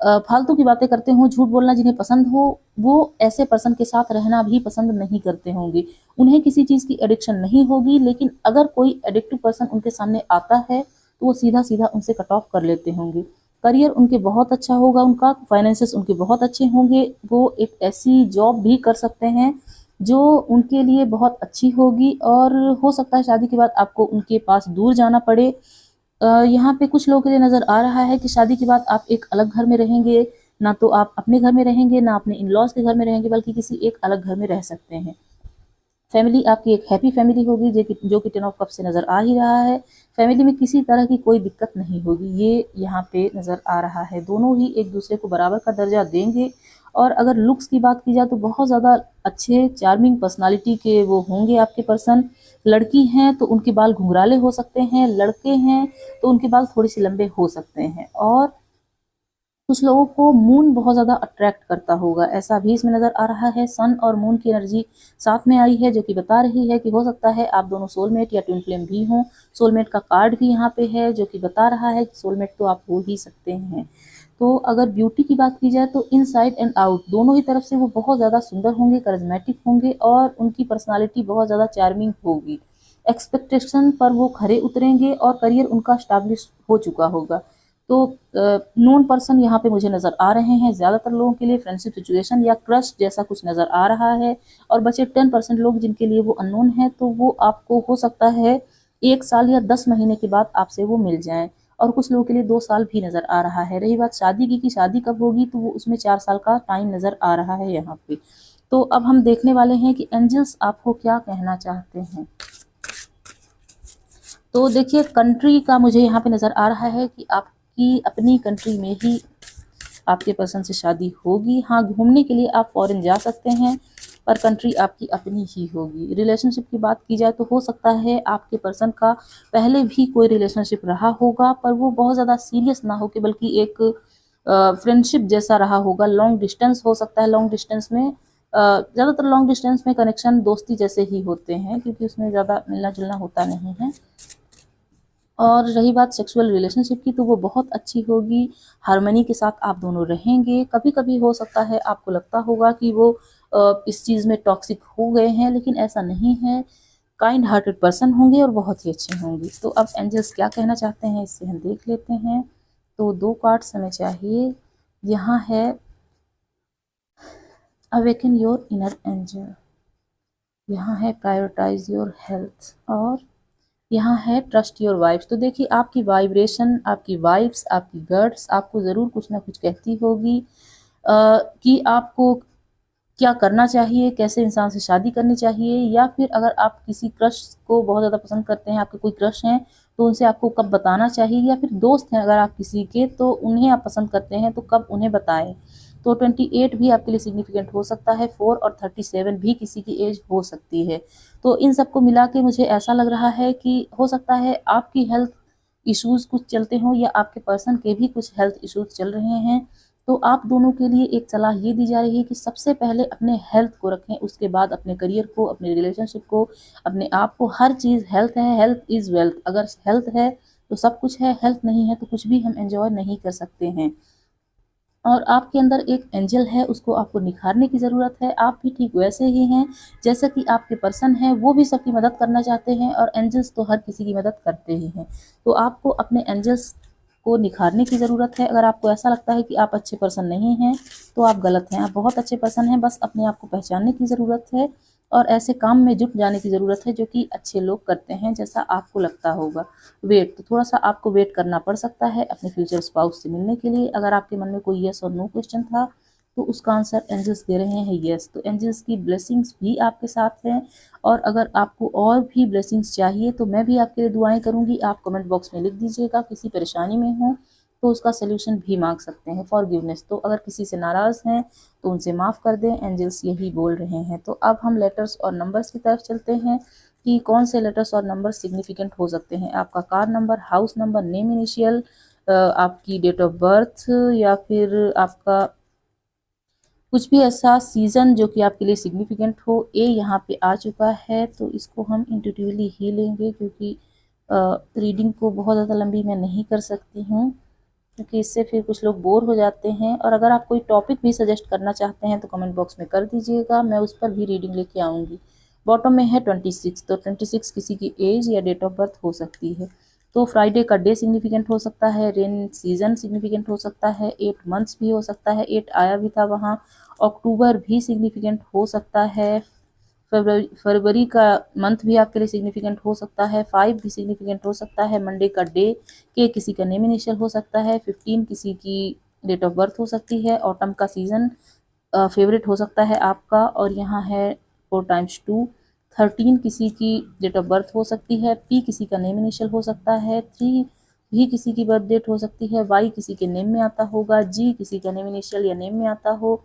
फालतू की बातें करते हों, झूठ बोलना जिन्हें पसंद हो, वो ऐसे पर्सन के साथ रहना भी पसंद नहीं करते होंगे। उन्हें किसी चीज़ की एडिक्शन नहीं होगी, लेकिन अगर कोई एडिक्टिव पर्सन उनके सामने आता है तो वो सीधा-सीधा उनसे कट ऑफ कर लेते होंगे। करियर उनके बहुत अच्छा होगा, उनका फाइनेंसेस उनके बहुत अच्छे होंगे, वो एक ऐसी जॉब भी कर सकते हैं जो उनके लिए बहुत अच्छी होगी, और हो सकता है शादी के बाद आपको उनके पास दूर जाना पड़े। यहाँ पे कुछ लोगों के लिए नज़र आ रहा है कि शादी के बाद आप एक अलग घर में रहेंगे, ना तो आप अपने घर में रहेंगे, ना अपने इन-लॉज़ के घर में रहेंगे, बल्कि किसी एक अलग घर में रह सकते हैं। फैमिली आपकी एक हैप्पी फैमिली होगी, जो कि 10 ऑफ कप से नज़र आ ही रहा है। फैमिली में किसी तरह की कोई दिक्कत नहीं होगी, ये यहाँ पे नज़र आ रहा है। दोनों ही एक दूसरे को बराबर का दर्जा देंगे, और अगर लुक्स की बात की जाए तो बहुत ज़्यादा अच्छे चार्मिंग पर्सनालिटी के वो होंगे आपके पर्सन। लड़की हैं तो उनके बाल घुंघराले हो सकते हैं, लड़के हैं तो उनके बाल थोड़े से लंबे हो सकते हैं। और कुछ लोगों को मून बहुत ज़्यादा अट्रैक्ट करता होगा, ऐसा भी इसमें नज़र आ रहा है। सन और मून की एनर्जी साथ में आई है, जो कि बता रही है कि हो सकता है आप दोनों सोलमेट या ट्विन फ्लेम भी हों। सोलमेट का कार्ड भी यहाँ पे है, जो कि बता रहा है कि सोलमेट तो आप हो ही सकते हैं। तो अगर ब्यूटी की बात की जाए तो इनसाइड एंड आउट दोनों ही तरफ से वो बहुत ज़्यादा सुंदर होंगे, करिज्मेटिक होंगे, और उनकी पर्सनालिटी बहुत ज़्यादा चार्मिंग होगी। एक्सपेक्टेशन पर वो खरे उतरेंगे, और करियर उनका स्टैब्लिश हो चुका होगा। तो नोन पर्सन यहाँ पे मुझे नज़र आ रहे हैं, ज़्यादातर लोगों के लिए फ्रेंडशिप सिचुएशन या क्रश जैसा कुछ नज़र आ रहा है। और बचे 10% लोग जिनके लिए वो अननोन है, तो वो आपको हो सकता है 1 साल या 10 महीने के बाद आपसे वो मिल जाएँ, और कुछ लोगों के लिए 2 साल भी नज़र आ रहा है। रही बात शादी की कि शादी कब होगी, तो वो उसमें 4 साल का टाइम नज़र आ रहा है यहाँ पे। तो अब हम देखने वाले हैं कि एंजल्स आपको क्या कहना चाहते हैं। तो देखिए, कंट्री का मुझे यहाँ पे नज़र आ रहा है कि आपकी अपनी कंट्री में ही आपके पर्सन से शादी होगी। हाँ, घूमने के लिए आप फॉरेन जा सकते हैं, पर कंट्री आपकी अपनी ही होगी। रिलेशनशिप की बात की जाए तो हो सकता है आपके पर्सन का पहले भी कोई रिलेशनशिप रहा होगा, पर वो बहुत ज़्यादा सीरियस ना हो के बल्कि एक फ्रेंडशिप जैसा रहा होगा। लॉन्ग डिस्टेंस हो सकता है, लॉन्ग डिस्टेंस में ज़्यादातर लॉन्ग डिस्टेंस में कनेक्शन दोस्ती जैसे ही होते हैं, क्योंकि उसमें ज़्यादा मिलना जुलना होता नहीं है। और रही बात सेक्सुअल रिलेशनशिप की, तो वो बहुत अच्छी होगी, हार्मनी के साथ आप दोनों रहेंगे। कभी कभी हो सकता है आपको लगता होगा कि वो इस चीज़ में टॉक्सिक हो गए हैं, लेकिन ऐसा नहीं है। काइंड हार्टेड पर्सन होंगे और बहुत ही अच्छे होंगे। तो अब एंजल्स क्या कहना चाहते हैं, इससे हम देख लेते हैं। तो 2 कार्ड्स हमें चाहिए। यहाँ है अवेकन योर इनर एंजल, यहाँ है प्रायोरिटाइज योर हेल्थ, और यहाँ है ट्रस्ट योर वाइब्स। तो देखिए आपकी वाइब्रेशन, आपकी वाइब्स, आपकी गट्स आपको ज़रूर कुछ ना कुछ कहती होगी कि आपको क्या करना चाहिए, कैसे इंसान से शादी करनी चाहिए, या फिर अगर आप किसी क्रश को बहुत ज़्यादा पसंद करते हैं, आपके कोई क्रश हैं, तो उनसे आपको कब बताना चाहिए, या फिर दोस्त हैं अगर आप किसी के, तो उन्हें आप पसंद करते हैं तो कब उन्हें बताएं। तो 28 भी आपके लिए सिग्निफिकेंट हो सकता है, 4 और 37 भी किसी की एज हो सकती है। तो इन सबको मिला के मुझे ऐसा लग रहा है कि हो सकता है आपकी हेल्थ इश्यूज़ कुछ चलते हों, या आपके पर्सन के भी कुछ हेल्थ इश्यूज़ चल रहे हैं। तो आप दोनों के लिए एक सलाह ये दी जा रही है कि सबसे पहले अपने हेल्थ को रखें, उसके बाद अपने करियर को, अपने रिलेशनशिप को, अपने आप को। हर चीज़ हेल्थ है, हेल्थ इज़ वेल्थ। अगर हेल्थ है तो सब कुछ है, हेल्थ नहीं है तो कुछ भी हम एंजॉय नहीं कर सकते हैं। और आपके अंदर एक एंजल है, उसको आपको निखारने की ज़रूरत है। आप भी ठीक वैसे ही हैं जैसे कि आपके पर्सन हैं, वो भी सबकी मदद करना चाहते हैं, और एंजल्स तो हर किसी की मदद करते ही हैं। तो आपको अपने एंजल्स को निखारने की ज़रूरत है। अगर आपको ऐसा लगता है कि आप अच्छे पर्सन नहीं हैं, तो आप गलत हैं, आप बहुत अच्छे पर्सन हैं। बस अपने आप को पहचानने की ज़रूरत है, और ऐसे काम में जुट जाने की ज़रूरत है जो कि अच्छे लोग करते हैं, जैसा आपको लगता होगा। वेट, तो थोड़ा सा आपको वेट करना पड़ सकता है अपने फ्यूचर स्पाउस से मिलने के लिए। अगर आपके मन में कोई यस और नो क्वेश्चन था, तो उसका आंसर एंजल्स दे रहे हैं यस। तो एंजल्स की ब्लेसिंग्स भी आपके साथ हैं, और अगर आपको और भी ब्लेसिंग्स चाहिए तो मैं भी आपके लिए दुआएं करूंगी। आप कमेंट बॉक्स में लिख दीजिएगा। किसी परेशानी में हो तो उसका सोल्यूशन भी मांग सकते हैं, फॉरगिवनेस। तो अगर किसी से नाराज़ हैं तो उनसे माफ़ कर दें, एंजल्स यही बोल रहे हैं। तो अब हम लेटर्स और नंबर्स की तरफ चलते हैं कि कौन से लेटर्स और नंबर सिग्निफिकेंट हो सकते हैं। आपका car number, house number, name initial, आपकी डेट ऑफ बर्थ, या फिर आपका कुछ भी ऐसा सीज़न जो कि आपके लिए सिग्निफिकेंट हो। ए यहाँ पे आ चुका है, तो इसको हम इंट्यूटिवली ही लेंगे, क्योंकि रीडिंग को बहुत ज़्यादा लंबी मैं नहीं कर सकती हूँ, क्योंकि इससे फिर कुछ लोग बोर हो जाते हैं। और अगर आप कोई टॉपिक भी सजेस्ट करना चाहते हैं तो कमेंट बॉक्स में कर दीजिएगा, मैं उस पर भी रीडिंग लेके आऊँगी। बॉटम में है 26, तो 26 किसी की एज या डेट ऑफ बर्थ हो सकती है। तो फ्राइडे का डे सिग्निफिकेंट हो सकता है, रेन सीजन सिग्निफिकेंट हो सकता है, 8 मंथ्स भी हो सकता है, 8 आया भी था वहाँ। अक्टूबर भी सिग्निफिकेंट हो सकता है, फरवरी का मंथ भी आपके लिए सिग्निफिकेंट हो सकता है, 5 भी सिग्निफिकेंट हो सकता है, मंडे का डे के किसी का नेम इनिशियल हो सकता है, 15 किसी की डेट ऑफ बर्थ हो सकती है, ऑटम का सीज़न फेवरेट हो सकता है आपका, और यहाँ है 4 टाइम्स 2, 13 किसी की डेट ऑफ बर्थ हो सकती है, पी किसी का नेम इनिशियल हो सकता है, 3 भी किसी की बर्थ डेट हो सकती है, वाई किसी के नेम में आता होगा, जी किसी का नेम इनिशियल या नेम में आता हो,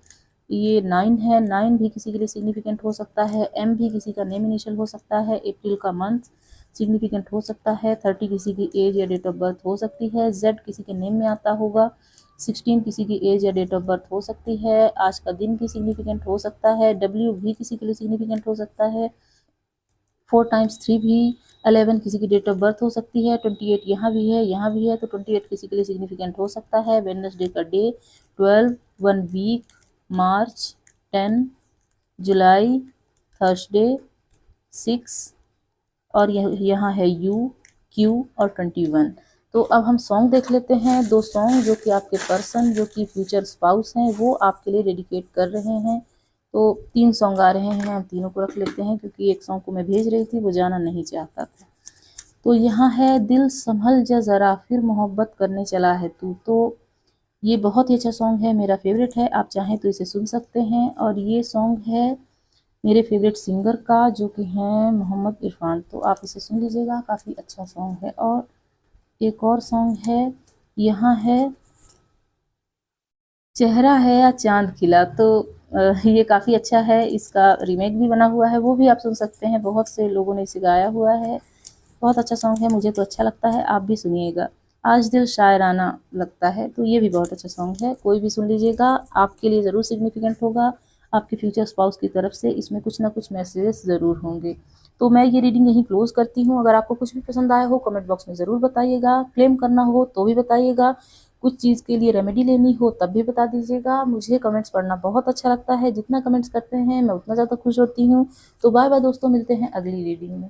ये 9 है, 9 भी किसी के लिए सिग्निफिकेंट हो सकता है, एम भी किसी का नेम इनिशियल हो सकता है, अप्रैल का मंथ सिग्निफिकेंट हो सकता है, 30 किसी की एज या डेट ऑफ बर्थ हो सकती है, जेड किसी के नेम में आता होगा, 16 किसी की एज या डेट ऑफ बर्थ हो सकती है, आज का दिन भी सिग्निफिकेंट हो सकता है, डब्ल्यू भी किसी के लिए सिग्निफिकेंट हो सकता है, 4 टाइम्स 3 भी, 11 किसी की डेट ऑफ बर्थ हो सकती है, 28 यहाँ भी है, यहाँ भी है, तो 28 किसी के लिए सिग्निफिकेंट हो सकता है, वेडनेसडे का डे, 12, 1 वीक, मार्च, 10, जुलाई, थर्सडे, 6, और यहाँ है यू, क्यू और 21। तो अब हम सॉन्ग देख लेते हैं, 2 सॉन्ग जो कि आपके पर्सन, जो कि फ्यूचर स्पाउस हैं, वो आपके लिए डेडिकेट कर रहे हैं। तो 3 सॉन्ग आ रहे हैं, हम तीनों को रख लेते हैं, क्योंकि एक सॉन्ग को मैं भेज रही थी, वो जाना नहीं चाहता था। तो यहाँ है दिल संभल जा ज़रा फिर मोहब्बत करने चला है तू। तो ये बहुत ही अच्छा सॉन्ग है, मेरा फेवरेट है, आप चाहें तो इसे सुन सकते हैं। और ये सॉन्ग है मेरे फेवरेट सिंगर का, जो कि हैं मोहम्मद इरफान। तो आप इसे सुन लीजिएगा, काफ़ी अच्छा सॉन्ग है। और एक और सॉन्ग है, यहाँ है चेहरा है या चांद खिला। तो ये काफ़ी अच्छा है, इसका रीमेक भी बना हुआ है, वो भी आप सुन सकते हैं, बहुत से लोगों ने इसे गाया हुआ है। बहुत अच्छा सॉन्ग है, मुझे तो अच्छा लगता है, आप भी सुनिएगा। आज दिल शायराना लगता है, तो ये भी बहुत अच्छा सॉन्ग है, कोई भी सुन लीजिएगा, आपके लिए ज़रूर सिग्निफिकेंट होगा। आपके फ्यूचर स्पाउस की तरफ से इसमें कुछ ना कुछ मैसेजेस ज़रूर होंगे। तो मैं ये रीडिंग यहीं क्लोज़ करती हूँ। अगर आपको कुछ भी पसंद आया हो कमेंट बॉक्स में ज़रूर बताइएगा, क्लेम करना हो तो भी बताइएगा, कुछ चीज़ के लिए रेमेडी लेनी हो तब भी बता दीजिएगा। मुझे कमेंट्स पढ़ना बहुत अच्छा लगता है, जितना कमेंट्स करते हैं मैं उतना ज़्यादा खुश होती हूँ। तो बाय बाय दोस्तों, मिलते हैं अगली रीडिंग में।